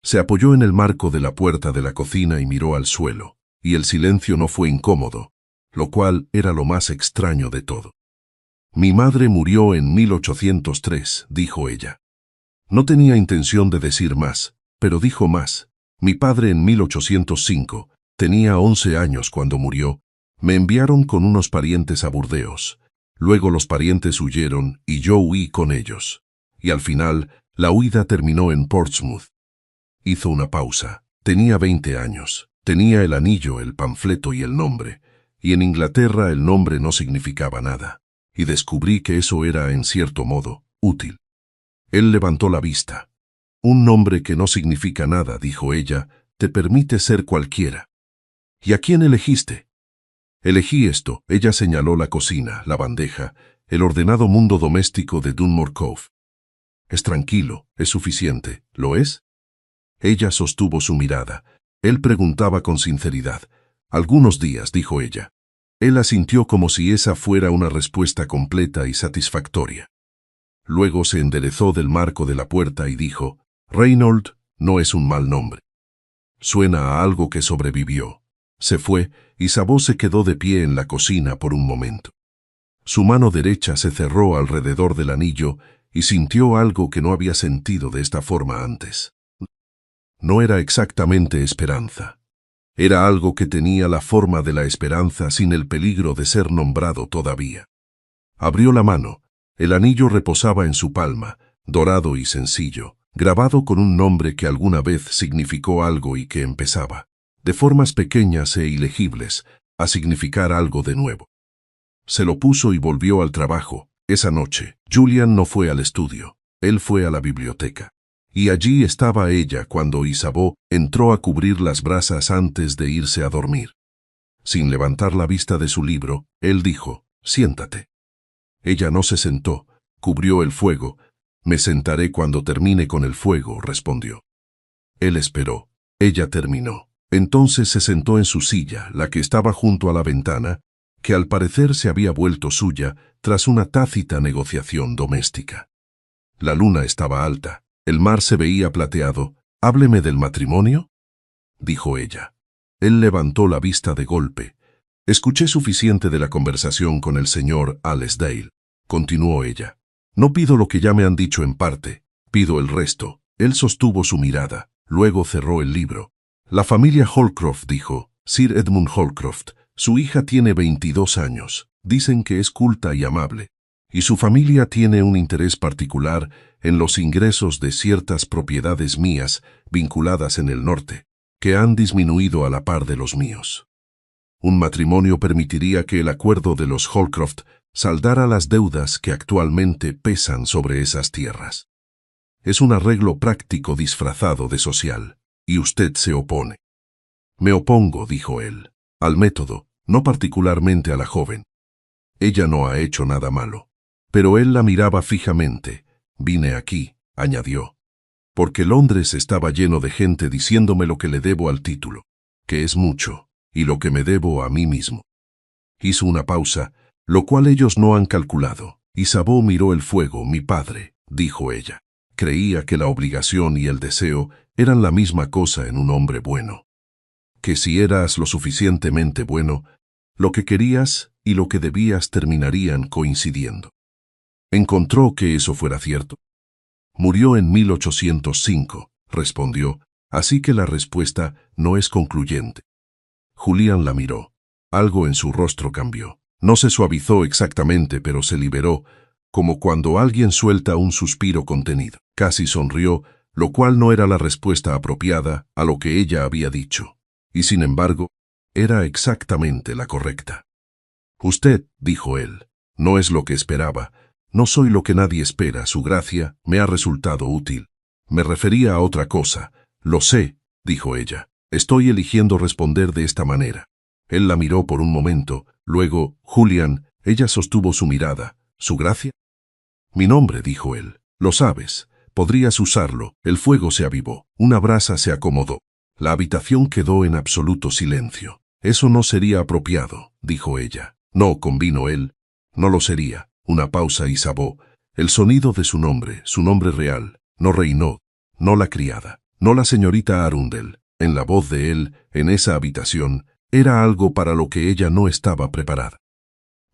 Se apoyó en el marco de la puerta de la cocina y miró al suelo, y el silencio no fue incómodo, lo cual era lo más extraño de todo. Mi madre murió en 1803, dijo ella. No tenía intención de decir más, pero dijo más. Mi padre en 1805, tenía 11 años cuando murió, me enviaron con unos parientes a Burdeos. Luego los parientes huyeron y yo huí con ellos. Y al final, la huida terminó en Portsmouth. Hizo una pausa. Tenía 20 años. Tenía el anillo, el panfleto y el nombre. Y en Inglaterra el nombre no significaba nada. Y descubrí que eso era, en cierto modo, útil. Él levantó la vista. Un nombre que no significa nada, dijo ella, te permite ser cualquiera. ¿Y a quién elegiste? Elegí esto. Ella señaló la cocina, la bandeja, el ordenado mundo doméstico de Dunmore Cove. Es tranquilo, es suficiente, ¿lo es? Ella sostuvo su mirada. Él preguntaba con sinceridad. Algunos días, dijo ella. Él asintió como si esa fuera una respuesta completa y satisfactoria. Luego se enderezó del marco de la puerta y dijo, Reynolds no es un mal nombre. Suena a algo que sobrevivió. Se fue, y Sabot se quedó de pie en la cocina por un momento. Su mano derecha se cerró alrededor del anillo y sintió algo que no había sentido de esta forma antes. No era exactamente esperanza. Era algo que tenía la forma de la esperanza sin el peligro de ser nombrado todavía. Abrió la mano. El anillo reposaba en su palma, dorado y sencillo, grabado con un nombre que alguna vez significó algo y que empezaba, de formas pequeñas e ilegibles, a significar algo de nuevo. Se lo puso y volvió al trabajo. Esa noche, Julian no fue al estudio. Él fue a la biblioteca. Y allí estaba ella cuando Isabeau entró a cubrir las brasas antes de irse a dormir. Sin levantar la vista de su libro, él dijo, siéntate. Ella no se sentó, cubrió el fuego. Me sentaré cuando termine con el fuego, respondió. Él esperó. Ella terminó. Entonces se sentó en su silla, la que estaba junto a la ventana, que al parecer se había vuelto suya tras una tácita negociación doméstica. La luna estaba alta, el mar se veía plateado. «Hábleme del matrimonio», dijo ella. Él levantó la vista de golpe. «Escuché suficiente de la conversación con el señor Alasdair», continuó ella. «No pido lo que ya me han dicho en parte, pido el resto». Él sostuvo su mirada, luego cerró el libro. «La familia Holcroft», dijo, «Sir Edmund Holcroft. Su hija tiene 22 años. Dicen que es culta y amable. Y su familia tiene un interés particular en los ingresos de ciertas propiedades mías vinculadas en el norte, que han disminuido a la par de los míos». Un matrimonio permitiría que el acuerdo de los Holcroft saldara las deudas que actualmente pesan sobre esas tierras. Es un arreglo práctico disfrazado de social, y usted se opone. Me opongo, dijo él, al método, no particularmente a la joven. Ella no ha hecho nada malo. Pero él la miraba fijamente. Vine aquí, añadió, porque Londres estaba lleno de gente diciéndome lo que le debo al título, que es mucho, y lo que me debo a mí mismo. Hizo una pausa, lo cual ellos no han calculado. Isabeau miró el fuego, mi padre, dijo ella. Creía que la obligación y el deseo eran la misma cosa en un hombre bueno. Que si eras lo suficientemente bueno, lo que querías y lo que debías terminarían coincidiendo. ¿Encontró que eso fuera cierto? Murió en 1805, respondió, así que la respuesta no es concluyente. Julián la miró. Algo en su rostro cambió. No se suavizó exactamente, pero se liberó, como cuando alguien suelta un suspiro contenido. Casi sonrió, lo cual no era la respuesta apropiada a lo que ella había dicho. Y sin embargo, era exactamente la correcta. Usted, dijo él, no es lo que esperaba. No soy lo que nadie espera, su gracia me ha resultado útil. Me refería a otra cosa. Lo sé, dijo ella. Estoy eligiendo responder de esta manera. Él la miró por un momento, luego, Julián, ella sostuvo su mirada. ¿Su gracia? Mi nombre, dijo él. Lo sabes. Podrías usarlo. El fuego se avivó. Una brasa se acomodó. La habitación quedó en absoluto silencio. Eso no sería apropiado, dijo ella. No, convino él. No lo sería. Una pausa y Isabeau. El sonido de su nombre real, no Reinaud, no la criada, no la señorita Arundel, en la voz de él, en esa habitación, era algo para lo que ella no estaba preparada.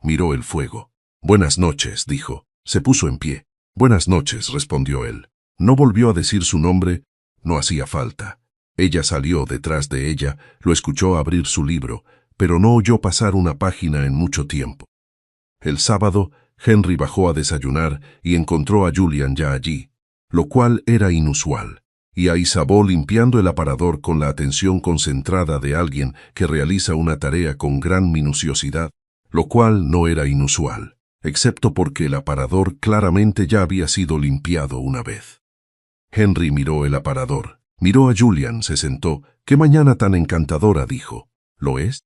Miró el fuego. Buenas noches, dijo. Se puso en pie. Buenas noches, respondió él. No volvió a decir su nombre, no hacía falta. Ella salió detrás de ella, lo escuchó abrir su libro, pero no oyó pasar una página en mucho tiempo. El sábado, Henry bajó a desayunar y encontró a Julián ya allí, lo cual era inusual, y a Isabeau limpiando el aparador con la atención concentrada de alguien que realiza una tarea con gran minuciosidad, lo cual no era inusual, excepto porque el aparador claramente ya había sido limpiado una vez. Henry miró el aparador, miró a Julián, se sentó. «¡Qué mañana tan encantadora!», dijo. «¿Lo es?»,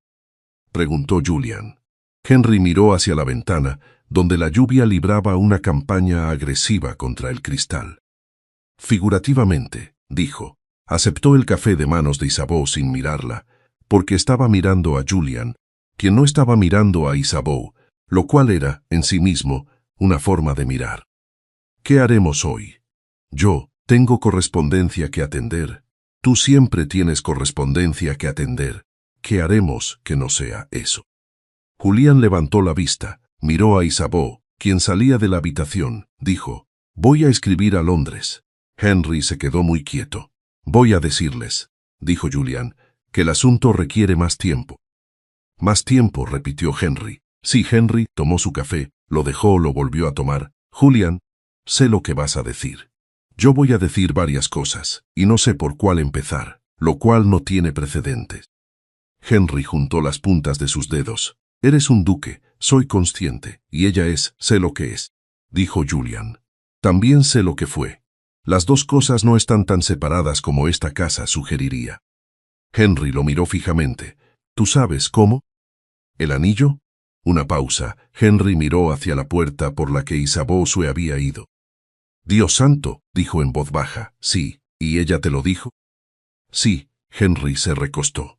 preguntó Julián. Henry miró hacia la ventana, donde la lluvia libraba una campaña agresiva contra el cristal. Figurativamente, dijo. Aceptó el café de manos de Isabeau sin mirarla, porque estaba mirando a Julián, quien no estaba mirando a Isabeau, lo cual era, en sí mismo, una forma de mirar. «¿Qué haremos hoy?» «Yo tengo correspondencia que atender. Tú siempre tienes correspondencia que atender. ¿Qué haremos que no sea eso?» Julián levantó la vista, miró a Isabeau, quien salía de la habitación, dijo, «Voy a escribir a Londres». Henry se quedó muy quieto. «Voy a decirles», dijo Julián, «que el asunto requiere más tiempo». «Más tiempo», repitió Henry. Sí, Henry tomó su café, lo dejó, lo volvió a tomar. «Julián, sé lo que vas a decir. Yo voy a decir varias cosas, y no sé por cuál empezar, lo cual no tiene precedentes». Henry juntó las puntas de sus dedos. «Eres un duque, soy consciente, y ella es, sé lo que es», dijo Julián. «También sé lo que fue. Las dos cosas no están tan separadas como esta casa sugeriría». Henry lo miró fijamente. «¿Tú sabes cómo?» «¿El anillo?» Una pausa. Henry miró hacia la puerta por la que Isabeau se había ido. «Dios santo», dijo en voz baja. «Sí, ¿y ella te lo dijo?» «Sí». Henry se recostó.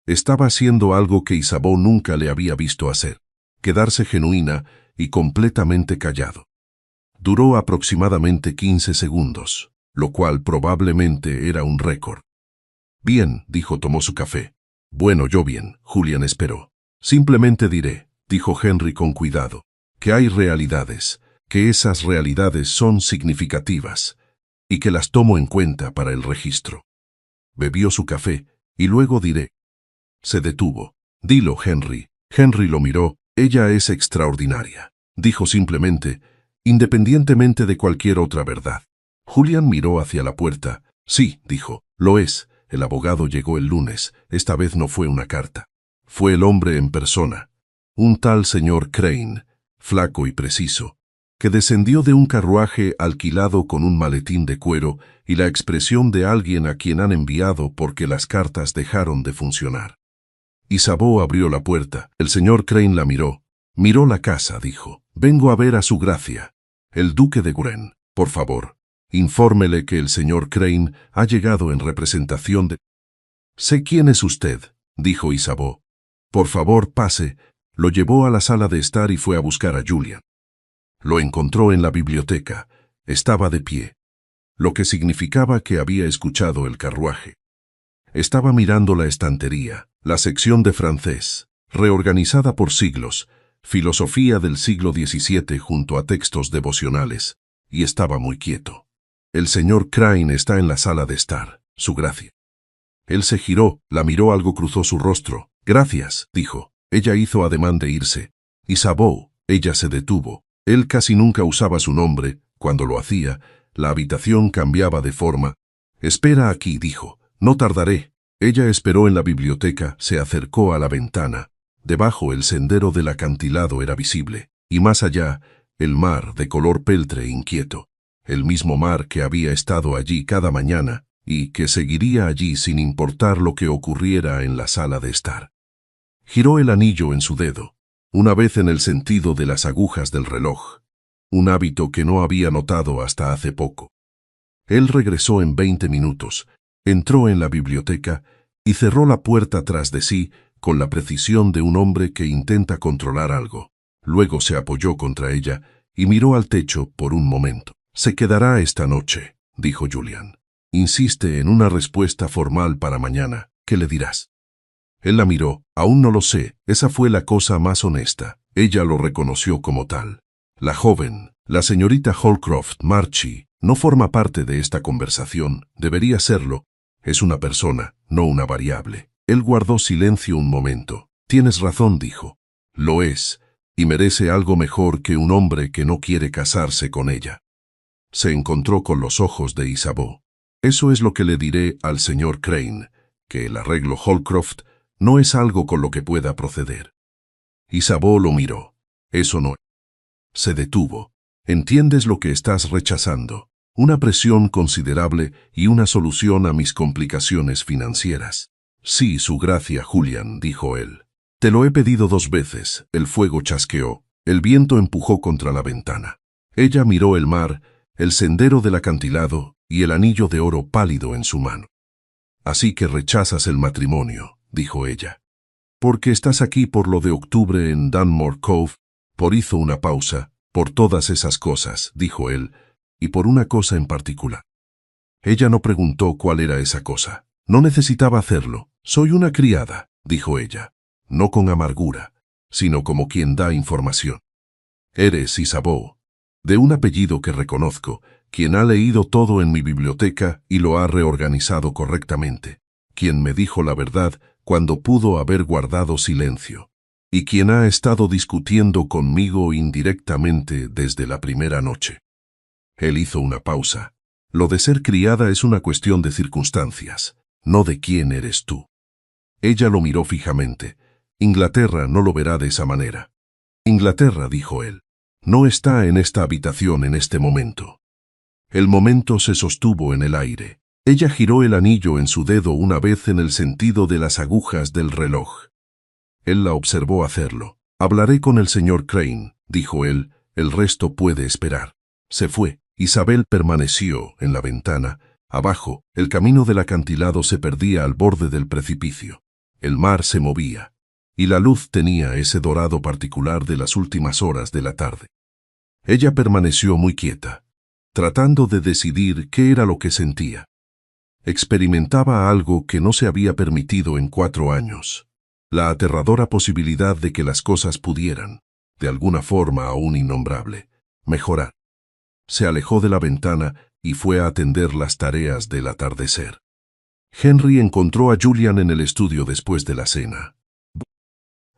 Estaba haciendo algo que Isabeau nunca le había visto hacer, quedarse genuina y completamente callado. Duró aproximadamente 15 segundos, lo cual probablemente era un récord. «Bien», dijo, tomó su café. «Bueno, yo bien», Julián esperó. «Simplemente diré», dijo Henry con cuidado, «que hay realidades, que esas realidades son significativas, y que las tomo en cuenta para el registro». Bebió su café, y luego diré. Se detuvo. «Dilo, Henry». Henry lo miró. «Ella es extraordinaria», dijo simplemente, independientemente de cualquier otra verdad. Julián miró hacia la puerta. «Sí», dijo, «lo es. El abogado llegó el lunes. Esta vez no fue una carta. Fue el hombre en persona, un tal señor Crane, flaco y preciso, que descendió de un carruaje alquilado con un maletín de cuero y la expresión de alguien a quien han enviado porque las cartas dejaron de funcionar. Isabeau abrió la puerta. El señor Crane la miró. Miró la casa, dijo. Vengo a ver a su gracia, el duque de Guren. Por favor, infórmele que el señor Crane ha llegado en representación de... Sé quién es usted, dijo Isabeau. Por favor, pase. Lo llevó a la sala de estar y fue a buscar a Julian. Lo encontró en la biblioteca. Estaba de pie, lo que significaba que había escuchado el carruaje. Estaba mirando la estantería, la sección de francés, reorganizada por siglos, filosofía del siglo XVII junto a textos devocionales, y estaba muy quieto. El señor Crane está en la sala de estar, su gracia. Él se giró, la miró, algo cruzó su rostro. Gracias, dijo. Ella hizo ademán de irse. Isabeau, ella se detuvo. Él casi nunca usaba su nombre. Cuando lo hacía, la habitación cambiaba de forma. Espera aquí, dijo. No tardaré. Ella esperó en la biblioteca, se acercó a la ventana. Debajo el sendero del acantilado era visible, y más allá, el mar de color peltre inquieto. El mismo mar que había estado allí cada mañana, y que seguiría allí sin importar lo que ocurriera en la sala de estar. Giró el anillo en su dedo, una vez en el sentido de las agujas del reloj, un hábito que no había notado hasta hace poco. Él regresó en 20 minutos, entró en la biblioteca y cerró la puerta tras de sí con la precisión de un hombre que intenta controlar algo. Luego se apoyó contra ella y miró al techo por un momento. Se quedará esta noche, dijo Julian. Insiste en una respuesta formal para mañana. ¿Qué le dirás? Él la miró. Aún no lo sé. Esa fue la cosa más honesta. Ella lo reconoció como tal. La joven, la señorita Holcroft Marchie, no forma parte de esta conversación. Debería serlo. Es una persona, no una variable. Él guardó silencio un momento. Tienes razón, dijo. Lo es, y merece algo mejor que un hombre que no quiere casarse con ella. Se encontró con los ojos de Isabeau. Eso es lo que le diré al señor Crane, que el arreglo Holcroft no es algo con lo que pueda proceder. Isabeau lo miró. Eso no. Se detuvo. ¿Entiendes lo que estás rechazando? Una presión considerable y una solución a mis complicaciones financieras. Sí, su gracia, Julian, dijo él. Te lo he pedido 2 veces. El fuego chasqueó. El viento empujó contra la ventana. Ella miró el mar, el sendero del acantilado y el anillo de oro pálido en su mano. Así que rechazas el matrimonio, dijo ella. Porque estás aquí por lo de octubre en Dunmore Cove. Por hizo una pausa. Por todas esas cosas, dijo él, y por una cosa en particular. Ella no preguntó cuál era esa cosa. No necesitaba hacerlo. Soy una criada, dijo ella. No con amargura, sino como quien da información. Eres Isabeau, de un apellido que reconozco, quien ha leído todo en mi biblioteca y lo ha reorganizado correctamente, quien me dijo la verdad cuando pudo haber guardado silencio, y quien ha estado discutiendo conmigo indirectamente desde la primera noche. Él hizo una pausa. Lo de ser criada es una cuestión de circunstancias, no de quién eres tú. Ella lo miró fijamente. Inglaterra no lo verá de esa manera. Inglaterra, dijo él, no está en esta habitación en este momento. El momento se sostuvo en el aire. Ella giró el anillo en su dedo una vez en el sentido de las agujas del reloj. Él la observó hacerlo. Hablaré con el señor Crane, dijo él, el resto puede esperar. Se fue. Isabel permaneció en la ventana. Abajo, el camino del acantilado se perdía al borde del precipicio. El mar se movía, y la luz tenía ese dorado particular de las últimas horas de la tarde. Ella permaneció muy quieta, tratando de decidir qué era lo que sentía. Experimentaba algo que no se había permitido en 4 años. La aterradora posibilidad de que las cosas pudieran, de alguna forma aún innombrable, mejorar. Se alejó de la ventana y fue a atender las tareas del atardecer. Henry encontró a Julian en el estudio después de la cena.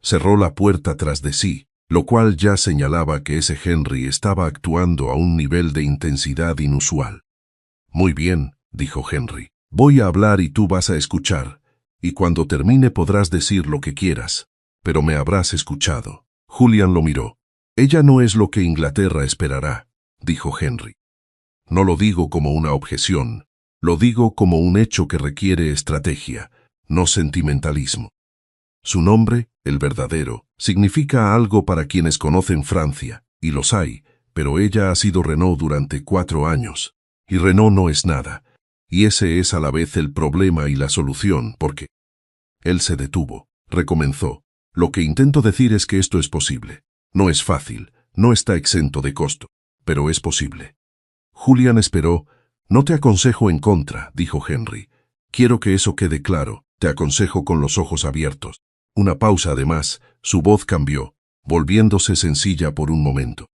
Cerró la puerta tras de sí, lo cual ya señalaba que ese Henry estaba actuando a un nivel de intensidad inusual. Muy bien, dijo Henry. Voy a hablar y tú vas a escuchar, y cuando termine podrás decir lo que quieras, pero me habrás escuchado. Julian lo miró. Ella no es lo que Inglaterra esperará, dijo Henry. No lo digo como una objeción, lo digo como un hecho que requiere estrategia, no sentimentalismo. Su nombre, el verdadero, significa algo para quienes conocen Francia, y los hay, pero ella ha sido Renaud durante 4 años, y Renaud no es nada, y ese es a la vez el problema y la solución, porque... Él se detuvo, recomenzó. Lo que intento decir es que esto es posible. No es fácil, no está exento de costo, pero es posible. Julian esperó. No te aconsejo en contra, dijo Henry. Quiero que eso quede claro, te aconsejo con los ojos abiertos. Una pausa además, su voz cambió, volviéndose sencilla por un momento.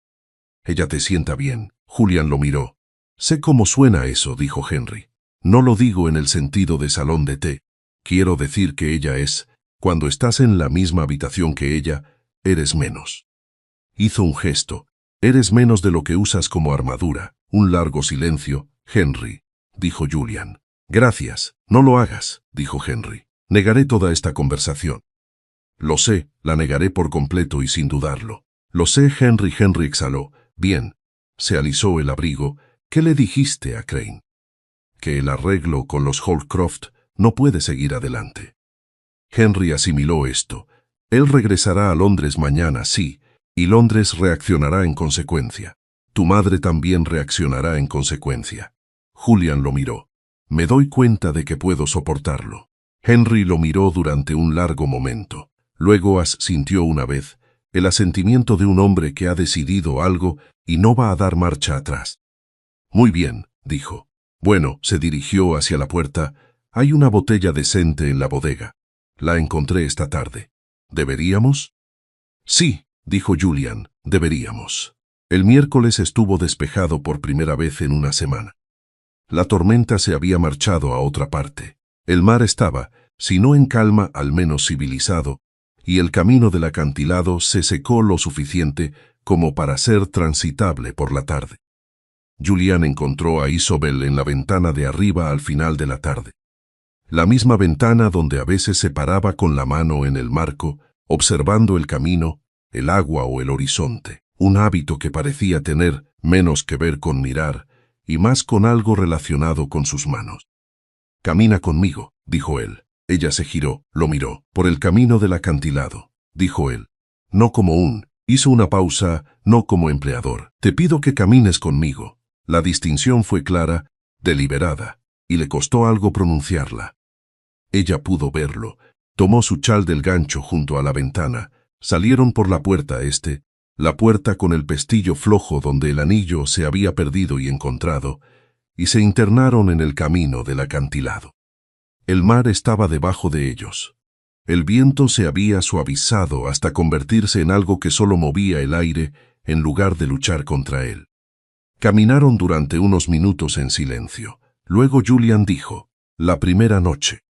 Ella te sienta bien. Julian lo miró. Sé cómo suena eso, dijo Henry. No lo digo en el sentido de salón de té. Quiero decir que ella es, cuando estás en la misma habitación que ella, eres menos. Hizo un gesto. Eres menos de lo que usas como armadura. Un largo silencio. Henry, dijo Julian. Gracias, no lo hagas, dijo Henry. Negaré toda esta conversación. Lo sé, la negaré por completo y sin dudarlo. Lo sé, Henry. Henry exhaló. Bien. Se alisó el abrigo. ¿Qué le dijiste a Crane? Que el arreglo con los Holcroft no puede seguir adelante. Henry asimiló esto. Él regresará a Londres mañana, sí, y Londres reaccionará en consecuencia. Tu madre también reaccionará en consecuencia. Julian lo miró. Me doy cuenta de que puedo soportarlo. Henry lo miró durante un largo momento. Luego asintió una vez, el asentimiento de un hombre que ha decidido algo y no va a dar marcha atrás. Muy bien, dijo. Bueno, se dirigió hacia la puerta. Hay una botella decente en la bodega. La encontré esta tarde. ¿Deberíamos? Sí, dijo Julian, deberíamos. El miércoles estuvo despejado por primera vez en una semana. La tormenta se había marchado a otra parte. El mar estaba, si no en calma, al menos civilizado, y el camino del acantilado se secó lo suficiente como para ser transitable por la tarde. Julian encontró a Isobel en la ventana de arriba al final de la tarde. La misma ventana donde a veces se paraba con la mano en el marco, observando el camino, el agua o el horizonte, un hábito que parecía tener menos que ver con mirar y más con algo relacionado con sus manos. Camina conmigo, dijo él. Ella se giró, lo miró. Por el camino del acantilado, dijo él. No como hizo una pausa, no como empleador. Te pido que camines conmigo. La distinción fue clara, deliberada, y le costó algo pronunciarla. Ella pudo verlo. Tomó su chal del gancho junto a la ventana. Salieron por la puerta la puerta con el pestillo flojo donde el anillo se había perdido y encontrado, y se internaron en el camino del acantilado. El mar estaba debajo de ellos. El viento se había suavizado hasta convertirse en algo que solo movía el aire en lugar de luchar contra él. Caminaron durante unos minutos en silencio. Luego Julian dijo, la primera noche.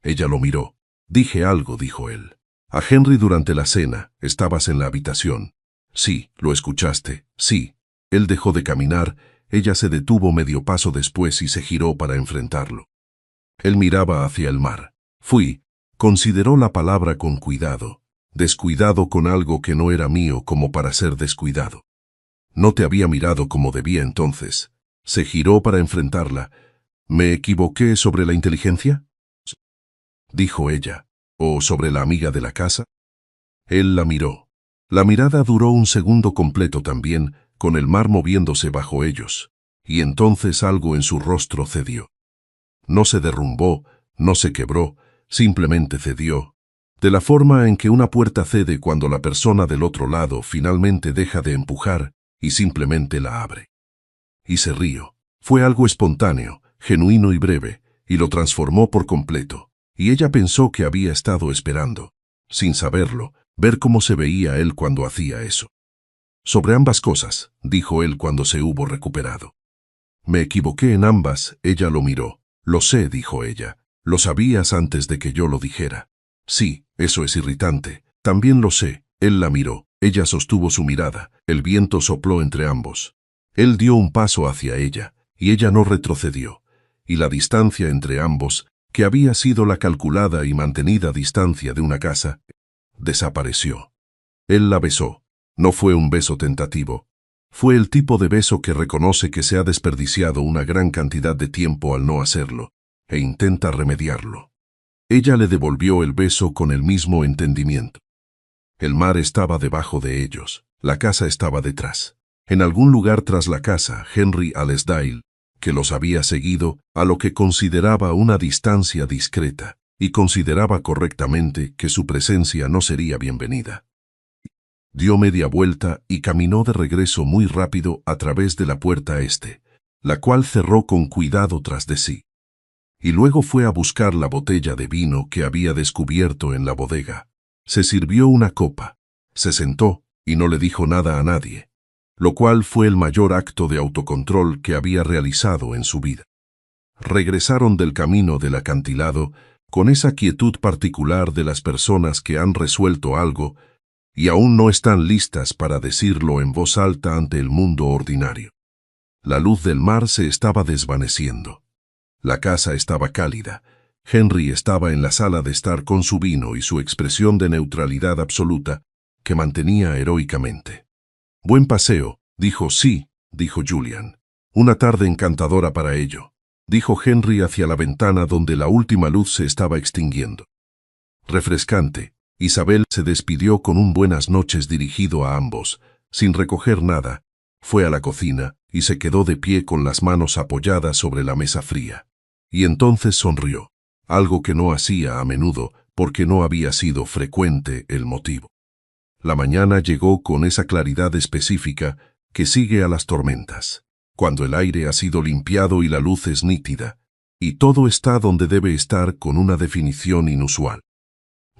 Ella lo miró. Dije algo, dijo él. A Henry durante la cena, estabas en la habitación. Sí, lo escuchaste, sí. Él dejó de caminar, ella se detuvo medio paso después y se giró para enfrentarlo. Él miraba hacia el mar. Consideró la palabra con cuidado, descuidado con algo que no era mío como para ser descuidado. No te había mirado como debía entonces. Se giró para enfrentarla. ¿Me equivoqué sobre la inteligencia? Dijo ella. ¿O sobre la amiga de la casa? Él la miró. La mirada duró un segundo completo también, con el mar moviéndose bajo ellos, y entonces algo en su rostro cedió. No se derrumbó, no se quebró, simplemente cedió, de la forma en que una puerta cede cuando la persona del otro lado finalmente deja de empujar y simplemente la abre. Y se rió. Fue algo espontáneo, genuino y breve, y lo transformó por completo, y ella pensó que había estado esperando, sin saberlo, ver cómo se veía él cuando hacía eso. Sobre ambas cosas, dijo él cuando se hubo recuperado. Me equivoqué en ambas, ella lo miró. Lo sé, dijo ella. Lo sabías antes de que yo lo dijera. Sí, eso es irritante. También lo sé. Él la miró. Ella sostuvo su mirada. El viento sopló entre ambos. Él dio un paso hacia ella, y ella no retrocedió. Y la distancia entre ambos, que había sido la calculada y mantenida distancia de una casa, desapareció. Él la besó. No fue un beso tentativo. Fue el tipo de beso que reconoce que se ha desperdiciado una gran cantidad de tiempo al no hacerlo, e intenta remediarlo. Ella le devolvió el beso con el mismo entendimiento. El mar estaba debajo de ellos, la casa estaba detrás. En algún lugar tras la casa, Henry Alasdair, que los había seguido a lo que consideraba una distancia discreta, y consideraba correctamente que su presencia no sería bienvenida. Dio media vuelta y caminó de regreso muy rápido a través de la puerta este, la cual cerró con cuidado tras de sí. Y luego fue a buscar la botella de vino que había descubierto en la bodega. Se sirvió una copa, se sentó y no le dijo nada a nadie, lo cual fue el mayor acto de autocontrol que había realizado en su vida. Regresaron del camino del acantilado con esa quietud particular de las personas que han resuelto algo y aún no están listas para decirlo en voz alta ante el mundo ordinario. La luz del mar se estaba desvaneciendo. La casa estaba cálida. Henry estaba en la sala de estar con su vino y su expresión de neutralidad absoluta que mantenía heroicamente. «Buen paseo», dijo. «Sí», dijo Julian. «Una tarde encantadora para ello», dijo Henry hacia la ventana donde la última luz se estaba extinguiendo. «Refrescante». Isabel se despidió con un buenas noches dirigido a ambos, sin recoger nada. Fue a la cocina y se quedó de pie con las manos apoyadas sobre la mesa fría. Y entonces sonrió, algo que no hacía a menudo porque no había sido frecuente el motivo. La mañana llegó con esa claridad específica que sigue a las tormentas, cuando el aire ha sido limpiado y la luz es nítida, y todo está donde debe estar con una definición inusual.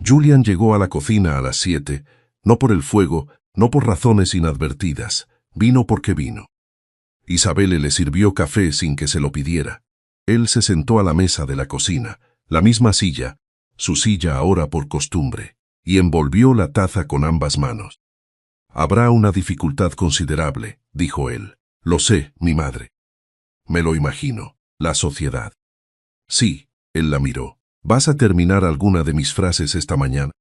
Julian llegó a la cocina a las 7, no por el fuego, no por razones inadvertidas, vino porque vino. Isabel le sirvió café sin que se lo pidiera. Él se sentó a la mesa de la cocina, la misma silla, su silla ahora por costumbre, y envolvió la taza con ambas manos. «Habrá una dificultad considerable», dijo él. «Lo sé, mi madre». «Me lo imagino, la sociedad». «Sí», él la miró. «¿Vas a terminar alguna de mis frases esta mañana?»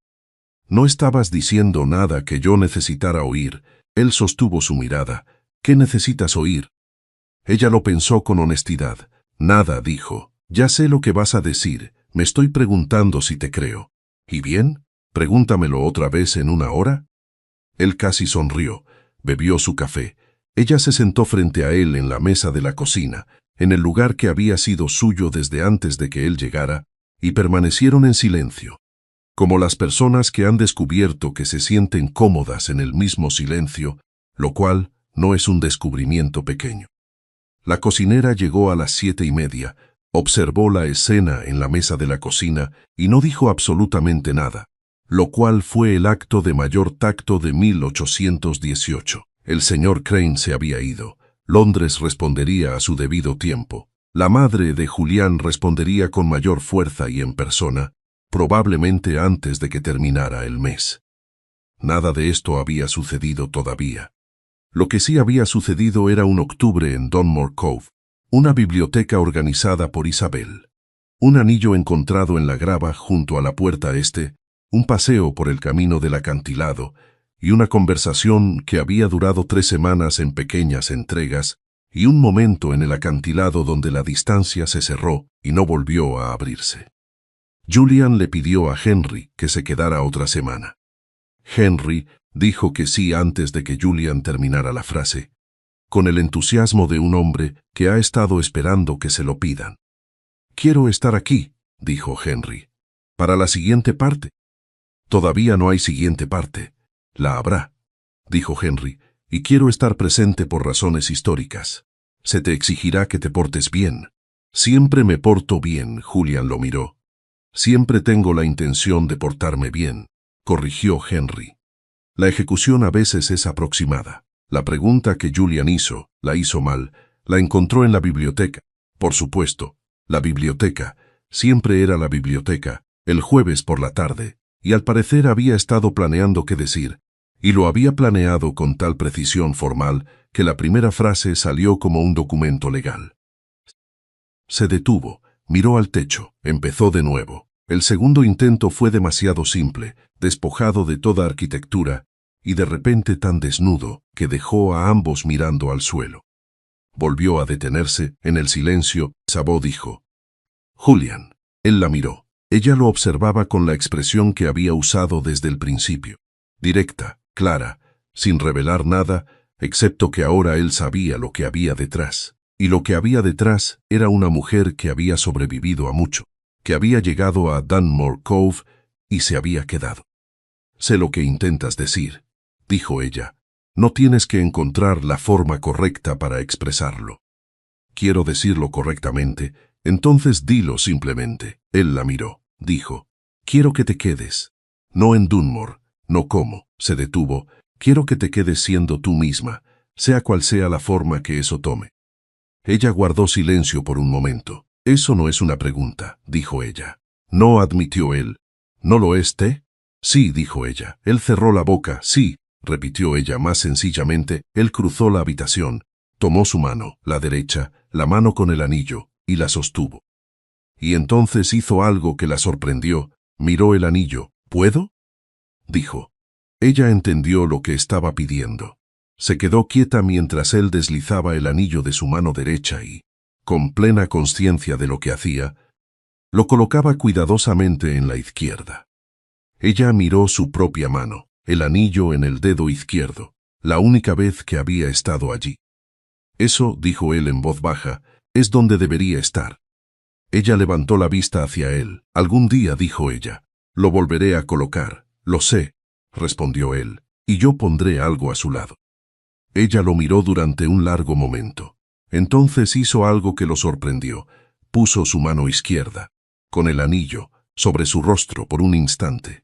«No estabas diciendo nada que yo necesitara oír». Él sostuvo su mirada. «¿Qué necesitas oír?» Ella lo pensó con honestidad. «Nada», dijo. «Ya sé lo que vas a decir. Me estoy preguntando si te creo». «¿Y bien? Pregúntamelo otra vez en una hora». Él casi sonrió. Bebió su café. Ella se sentó frente a él en la mesa de la cocina, en el lugar que había sido suyo desde antes de que él llegara, y permanecieron en silencio, como las personas que han descubierto que se sienten cómodas en el mismo silencio, lo cual no es un descubrimiento pequeño. La cocinera llegó a las 7:30, observó la escena en la mesa de la cocina y no dijo absolutamente nada, lo cual fue el acto de mayor tacto de 1818. El señor Crane se había ido. Londres respondería a su debido tiempo. La madre de Julián respondería con mayor fuerza y en persona, probablemente antes de que terminara el mes. Nada de esto había sucedido todavía. Lo que sí había sucedido era un octubre en Dunmore Cove, una biblioteca organizada por Isabel, un anillo encontrado en la grava junto a la puerta este, un paseo por el camino del acantilado y una conversación que había durado 3 semanas en pequeñas entregas, y un momento en el acantilado donde la distancia se cerró y no volvió a abrirse. Julian le pidió a Henry que se quedara otra semana. Henry dijo que sí antes de que Julian terminara la frase, con el entusiasmo de un hombre que ha estado esperando que se lo pidan. «Quiero estar aquí», dijo Henry, «para la siguiente parte». «Todavía no hay siguiente parte. La habrá», dijo Henry, «y quiero estar presente por razones históricas. Se te exigirá que te portes bien». «Siempre me porto bien», Julian lo miró. «Siempre tengo la intención de portarme bien», corrigió Henry. «La ejecución a veces es aproximada». La pregunta que Julian hizo, la hizo mal, la encontró en la biblioteca. Por supuesto, la biblioteca, siempre era la biblioteca, el jueves por la tarde, y al parecer había estado planeando qué decir, y lo había planeado con tal precisión formal que la primera frase salió como un documento legal. Se detuvo, Miró al techo, empezó de nuevo. El segundo intento fue demasiado simple, despojado de toda arquitectura, y de repente tan desnudo que dejó a ambos mirando al suelo. Volvió a detenerse, en el silencio, Isabeau dijo: «Julian». Él la miró. Ella lo observaba con la expresión que había usado desde el principio. Directa, clara, sin revelar nada, excepto que ahora él sabía lo que había detrás. Y lo que había detrás era una mujer que había sobrevivido a mucho, que había llegado a Dunmore Cove y se había quedado. «Sé lo que intentas decir», dijo ella. «No tienes que encontrar la forma correcta para expresarlo». «Quiero decirlo correctamente, entonces dilo simplemente». Él la miró. Dijo: «Quiero que te quedes. No en Dunmore, no como». Se detuvo. «Quiero que te quedes siendo tú misma, sea cual sea la forma que eso tome». Ella guardó silencio por un momento. «Eso no es una pregunta», dijo ella. «No», admitió él. «¿No lo es, T?» «Sí», dijo ella. Él cerró la boca. «Sí», repitió ella más sencillamente. Él cruzó la habitación, tomó su mano, la derecha, la mano con el anillo, y la sostuvo. Y entonces hizo algo que la sorprendió. Miró el anillo. «¿Puedo?», dijo. Ella entendió lo que estaba pidiendo. Se quedó quieta mientras él deslizaba el anillo de su mano derecha y, con plena conciencia de lo que hacía, lo colocaba cuidadosamente en la izquierda. Ella miró su propia mano, el anillo en el dedo izquierdo, la única vez que había estado allí. «Eso», dijo él en voz baja, «es donde debería estar». Ella levantó la vista hacia él. «Algún día», dijo ella, «lo volveré a colocar». «Lo sé», respondió él, «y yo pondré algo a su lado». Ella lo miró durante un largo momento. Entonces hizo algo que lo sorprendió. Puso su mano izquierda, con el anillo, sobre su rostro por un instante,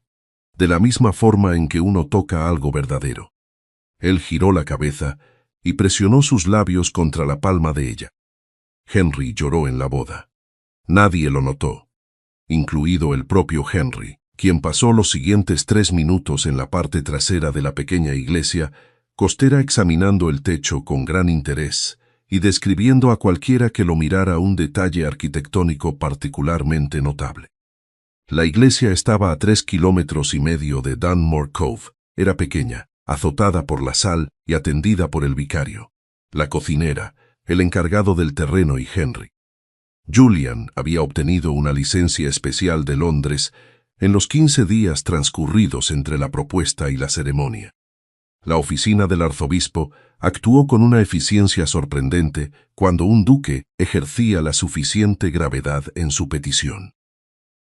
de la misma forma en que uno toca algo verdadero. Él giró la cabeza y presionó sus labios contra la palma de ella. Henry lloró en la boda. Nadie lo notó, incluido el propio Henry, quien pasó los siguientes 3 minutos en la parte trasera de la pequeña iglesia costera examinando el techo con gran interés y describiendo a cualquiera que lo mirara un detalle arquitectónico particularmente notable. La iglesia estaba a 3,5 kilómetros de Dunmore Cove. Era pequeña, azotada por la sal y atendida por el vicario, la cocinera, el encargado del terreno y Henry. Julian había obtenido una licencia especial de Londres en los 15 días transcurridos entre la propuesta y la ceremonia. La oficina del arzobispo actuó con una eficiencia sorprendente cuando un duque ejercía la suficiente gravedad en su petición.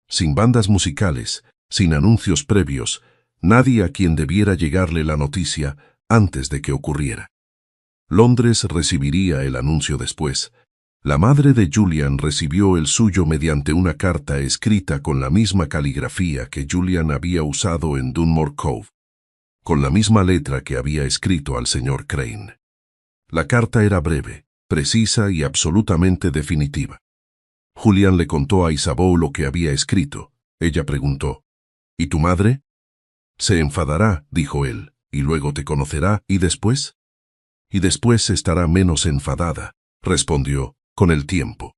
Sin bandas musicales, sin anuncios previos, nadie a quien debiera llegarle la noticia antes de que ocurriera. Londres recibiría el anuncio después. La madre de Julian recibió el suyo mediante una carta escrita con la misma caligrafía que Julian había usado en Dunmore Cove, con la misma letra que había escrito al señor Crane. La carta era breve, precisa y absolutamente definitiva. Julian le contó a Isabeau lo que había escrito. Ella preguntó: «¿Y tu madre?» «Se enfadará», dijo él, «y luego te conocerá, ¿y después?» «Y después estará menos enfadada», respondió, «con el tiempo».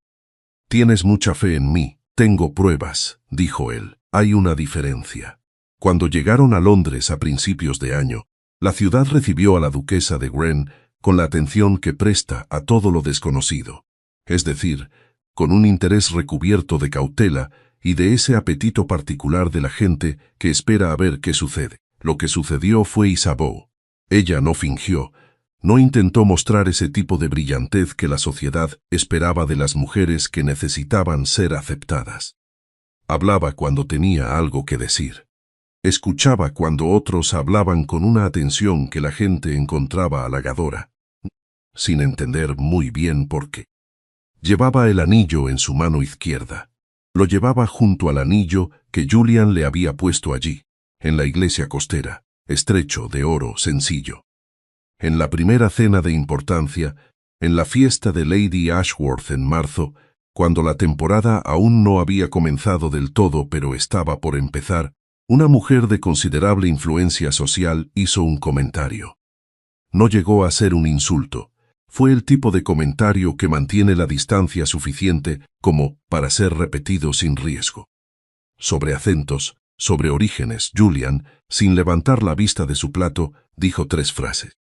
«Tienes mucha fe en mí». «Tengo pruebas», dijo él. «Hay una diferencia». Cuando llegaron a Londres a principios de año, la ciudad recibió a la duquesa de Wren con la atención que presta a todo lo desconocido, es decir, con un interés recubierto de cautela y de ese apetito particular de la gente que espera a ver qué sucede. Lo que sucedió fue Isabeau. Ella no fingió, no intentó mostrar ese tipo de brillantez que la sociedad esperaba de las mujeres que necesitaban ser aceptadas. Hablaba cuando tenía algo que decir. Escuchaba cuando otros hablaban con una atención que la gente encontraba halagadora, sin entender muy bien por qué. Llevaba el anillo en su mano izquierda. Lo llevaba junto al anillo que Julian le había puesto allí, en la iglesia costera, estrecho, de oro, sencillo. En la primera cena de importancia, en la fiesta de Lady Ashworth en marzo, cuando la temporada aún no había comenzado del todo pero estaba por empezar, una mujer de considerable influencia social hizo un comentario. No llegó a ser un insulto, Fue el tipo de comentario que mantiene la distancia suficiente como para ser repetido sin riesgo. Sobre acentos, sobre orígenes, Julian, sin levantar la vista de su plato, dijo 3 frases.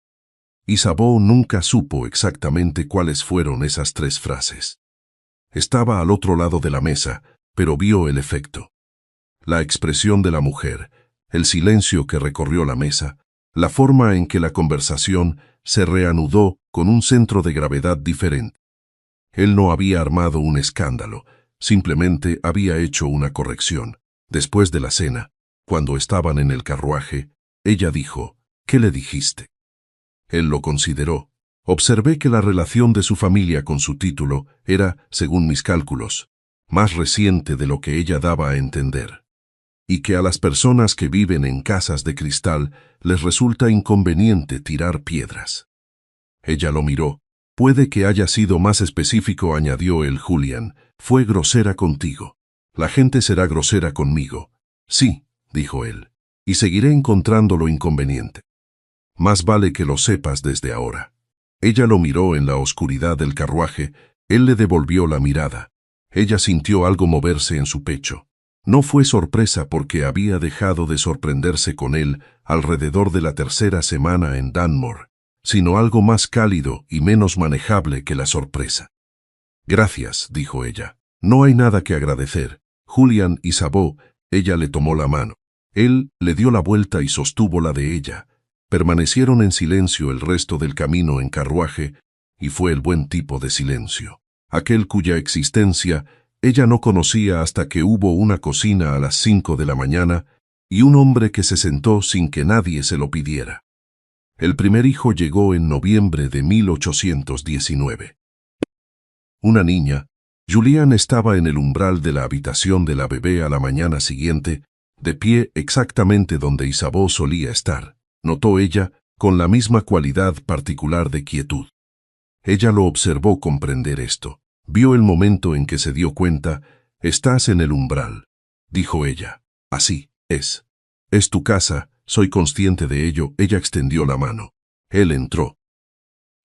Isabeau nunca supo exactamente cuáles fueron esas 3 frases. Estaba al otro lado de la mesa, pero vio el efecto. La expresión de la mujer, el silencio que recorrió la mesa, la forma en que la conversación se reanudó con un centro de gravedad diferente. Él no había armado un escándalo, simplemente había hecho una corrección. Después de la cena, cuando estaban en el carruaje, ella dijo, ¿qué le dijiste? Él lo consideró. Observé que la relación de su familia con su título era, según mis cálculos, más reciente de lo que ella daba a entender. Y que a las personas que viven en casas de cristal les resulta inconveniente tirar piedras. Ella lo miró. Puede que haya sido más específico, añadió él. Julian, fue grosera contigo. La gente será grosera conmigo. Sí, dijo él, y seguiré encontrándolo inconveniente. Más vale que lo sepas desde ahora. Ella lo miró en la oscuridad del carruaje, él le devolvió la mirada. Ella sintió algo moverse en su pecho. No fue sorpresa porque había dejado de sorprenderse con él alrededor de la 3ª semana en Dunmore, sino algo más cálido y menos manejable que la sorpresa. Gracias, dijo ella. No hay nada que agradecer. Julian y Isabeau, ella le tomó la mano. Él le dio la vuelta y sostuvo la de ella. Permanecieron en silencio el resto del camino en carruaje, y fue el buen tipo de silencio, aquel cuya existencia ella no conocía hasta que hubo una cocina a las 5 de la mañana y un hombre que se sentó sin que nadie se lo pidiera. El primer hijo llegó en noviembre de 1819. Una niña, Julian, estaba en el umbral de la habitación de la bebé a la mañana siguiente, de pie exactamente donde Isabeau solía estar. Notó ella, con la misma cualidad particular de quietud. Ella lo observó comprender esto. Vio el momento en que se dio cuenta. Estás en el umbral, dijo ella. Así es. Es tu casa, soy consciente de ello. Ella extendió la mano. Él entró.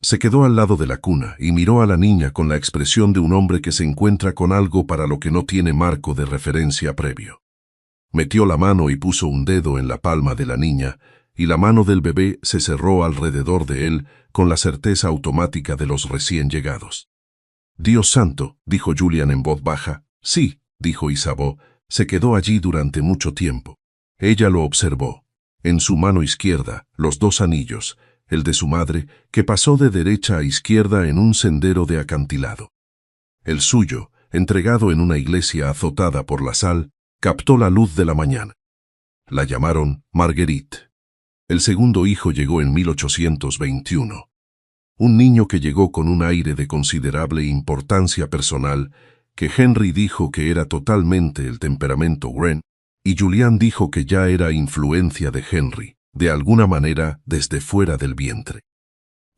Se quedó al lado de la cuna y miró a la niña con la expresión de un hombre que se encuentra con algo para lo que no tiene marco de referencia previo. Metió la mano y puso un dedo en la palma de la niña, y la mano del bebé se cerró alrededor de él con la certeza automática de los recién llegados. Dios santo, dijo Julian en voz baja. Sí, dijo Isabeau, se quedó allí durante mucho tiempo. Ella lo observó. En su mano izquierda, los 2 anillos, el de su madre, que pasó de derecha a izquierda en un sendero de acantilado. El suyo, entregado en una iglesia azotada por la sal, captó la luz de la mañana. La llamaron Marguerite. El segundo hijo llegó en 1821. Un niño que llegó con un aire de considerable importancia personal, que Henry dijo que era totalmente el temperamento Wren, y Julian dijo que ya era influencia de Henry, de alguna manera desde fuera del vientre.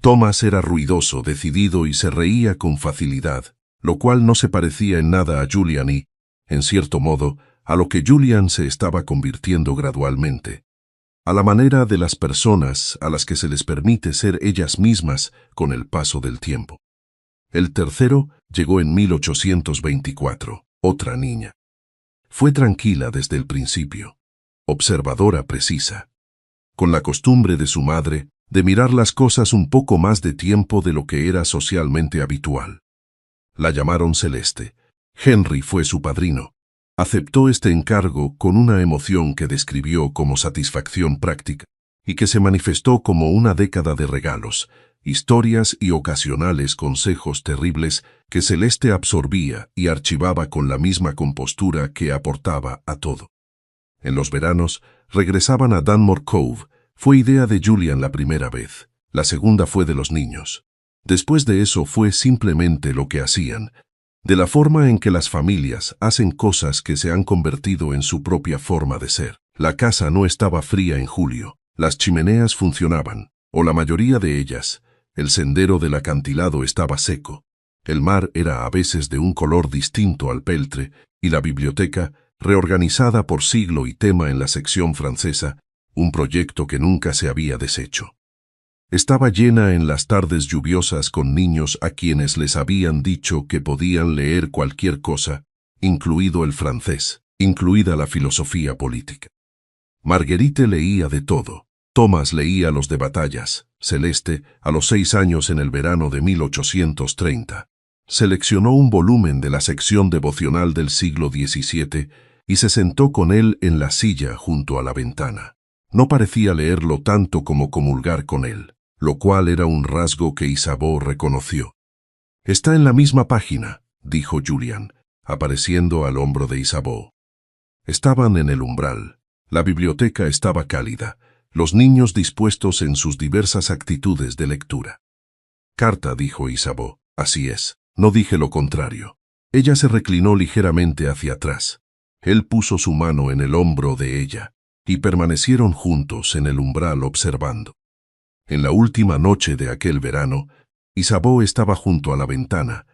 Thomas era ruidoso, decidido y se reía con facilidad, lo cual no se parecía en nada a Julian y, en cierto modo, a lo que Julian se estaba convirtiendo gradualmente. A la manera de las personas a las que se les permite ser ellas mismas con el paso del tiempo. El tercero llegó en 1824, otra niña. Fue tranquila desde el principio, observadora precisa, con la costumbre de su madre de mirar las cosas un poco más de tiempo de lo que era socialmente habitual. La llamaron Celeste. Henry fue su padrino. Aceptó este encargo con una emoción que describió como satisfacción práctica y que se manifestó como una década de regalos, historias y ocasionales consejos terribles que Celeste absorbía y archivaba con la misma compostura que aportaba a todo. En los veranos, regresaban a Dunmore Cove. Fue idea de Julian la primera vez, la segunda fue de los niños. Después de eso fue simplemente lo que hacían, de la forma en que las familias hacen cosas que se han convertido en su propia forma de ser. La casa no estaba fría en julio, las chimeneas funcionaban, o la mayoría de ellas. El sendero del acantilado estaba seco. El mar era a veces de un color distinto al peltre, y la biblioteca, reorganizada por siglo y tema en la sección francesa, un proyecto que nunca se había deshecho. Estaba llena en las tardes lluviosas con niños a quienes les habían dicho que podían leer cualquier cosa, incluido el francés, incluida la filosofía política. Marguerite leía de todo. Thomas leía los de batallas. Celeste, a los 6 años en el verano de 1830, seleccionó un volumen de la sección devocional del siglo XVII y se sentó con él en la silla junto a la ventana. No parecía leerlo tanto como comulgar con él, lo cual era un rasgo que Isabeau reconoció. «Está en la misma página», dijo Julian, apareciendo al hombro de Isabeau. Estaban en el umbral. La biblioteca estaba cálida, los niños dispuestos en sus diversas actitudes de lectura. «Carta», dijo Isabeau. «Así es, no dije lo contrario». Ella se reclinó ligeramente hacia atrás. Él puso su mano en el hombro de ella, y permanecieron juntos en el umbral observando. En la última noche de aquel verano, Isabeau estaba junto a la ventana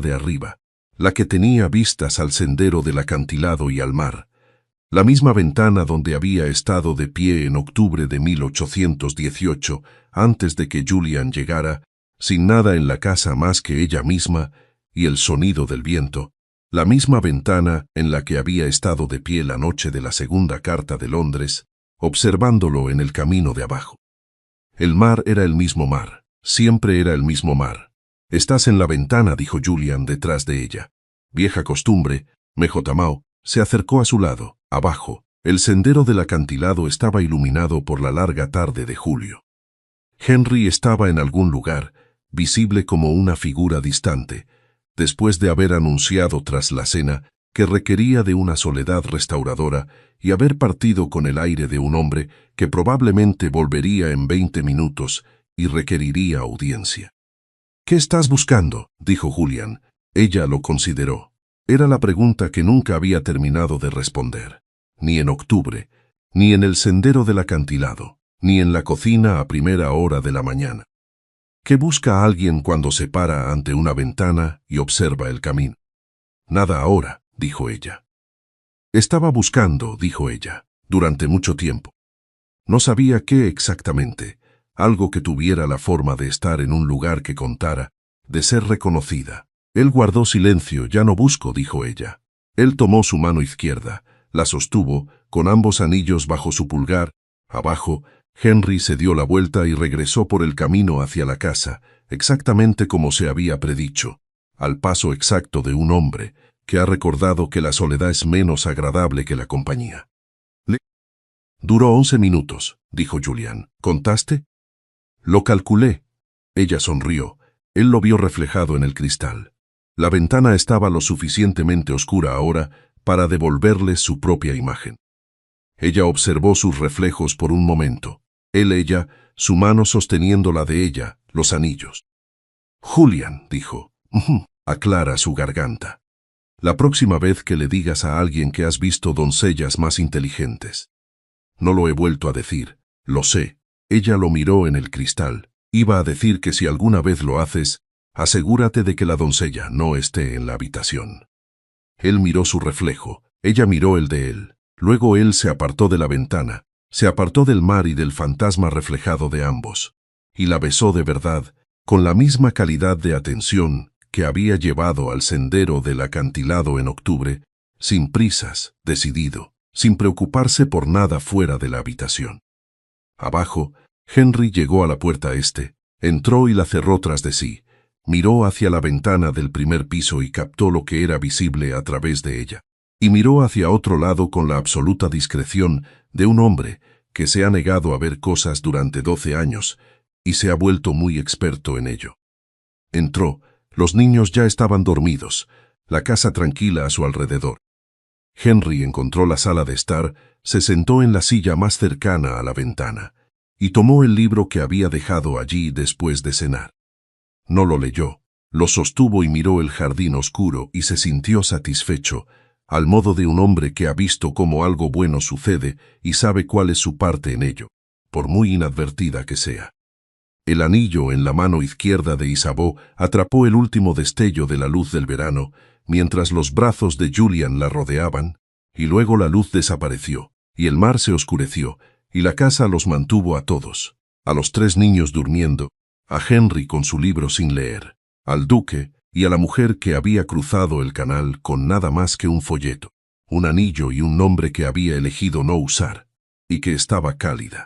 de arriba, la que tenía vistas al sendero del acantilado y al mar, la misma ventana donde había estado de pie en octubre de 1818, antes de que Julian llegara, sin nada en la casa más que ella misma y el sonido del viento, la misma ventana en la que había estado de pie la noche de la segunda carta de Londres, observándolo en el camino de abajo. El mar era el mismo mar, siempre era el mismo mar. «Estás en la ventana», dijo Julian detrás de ella. Vieja costumbre, Mejotamau se acercó a su lado. Abajo, el sendero del acantilado estaba iluminado por la larga tarde de julio. Henry estaba en algún lugar, visible como una figura distante, después de haber anunciado tras la cena que requería de una soledad restauradora y haber partido con el aire de un hombre que probablemente volvería en 20 minutos y requeriría audiencia. «¿Qué estás buscando?», dijo Julian. Ella lo consideró. Era la pregunta que nunca había terminado de responder. Ni en octubre, ni en el sendero del acantilado, ni en la cocina a primera hora de la mañana. ¿Qué busca alguien cuando se para ante una ventana y observa el camino? «Nada ahora», dijo ella. «Estaba buscando», dijo ella, «durante mucho tiempo. No sabía qué exactamente, algo que tuviera la forma de estar en un lugar que contara, de ser reconocida». Él guardó silencio. «Ya no busco», dijo ella. Él tomó su mano izquierda, la sostuvo, con ambos anillos bajo su pulgar. Abajo, Henry se dio la vuelta y regresó por el camino hacia la casa, exactamente como se había predicho, al paso exacto de un hombre que ha recordado que la soledad es menos agradable que la compañía. «Duró 11 minutos», dijo Julian. «¿Contaste?» «Lo calculé». Ella sonrió. Él lo vio reflejado en el cristal. La ventana estaba lo suficientemente oscura ahora para devolverle su propia imagen. Ella observó sus reflejos por un momento. Ella, su mano sosteniendo la de ella, los anillos. «Julian», dijo, aclara su garganta. «La próxima vez que le digas a alguien que has visto doncellas más inteligentes». «No lo he vuelto a decir, lo sé». Ella lo miró en el cristal. «Iba a decir que si alguna vez lo haces, asegúrate de que la doncella no esté en la habitación». Él miró su reflejo, ella miró el de él. Luego él se apartó de la ventana, se apartó del mar y del fantasma reflejado de ambos, y la besó de verdad, con la misma calidad de atención que había llevado al sendero del acantilado en octubre, sin prisas, decidido, sin preocuparse por nada fuera de la habitación. Abajo, Henry llegó a la puerta entró y la cerró tras de sí. Miró hacia la ventana del primer piso y captó lo que era visible a través de ella. Y miró hacia otro lado con la absoluta discreción de un hombre que se ha negado a ver cosas durante 12 años y se ha vuelto muy experto en ello. Entró. Los niños ya estaban dormidos, la casa tranquila a su alrededor. Henry encontró la sala de estar, se sentó en la silla más cercana a la ventana y tomó el libro que había dejado allí después de cenar. No lo leyó, lo sostuvo y miró el jardín oscuro y se sintió satisfecho, al modo de un hombre que ha visto cómo algo bueno sucede y sabe cuál es su parte en ello, por muy inadvertida que sea. El anillo en la mano izquierda de Isabeau atrapó el último destello de la luz del verano, mientras los brazos de Julian la rodeaban, y luego la luz desapareció, y el mar se oscureció, y la casa los mantuvo a todos. a los 3 niños durmiendo, a Henry con su libro sin leer, al duque y a la mujer que había cruzado el canal con nada más que un folleto, un anillo y un nombre que había elegido no usar, y que estaba cálida.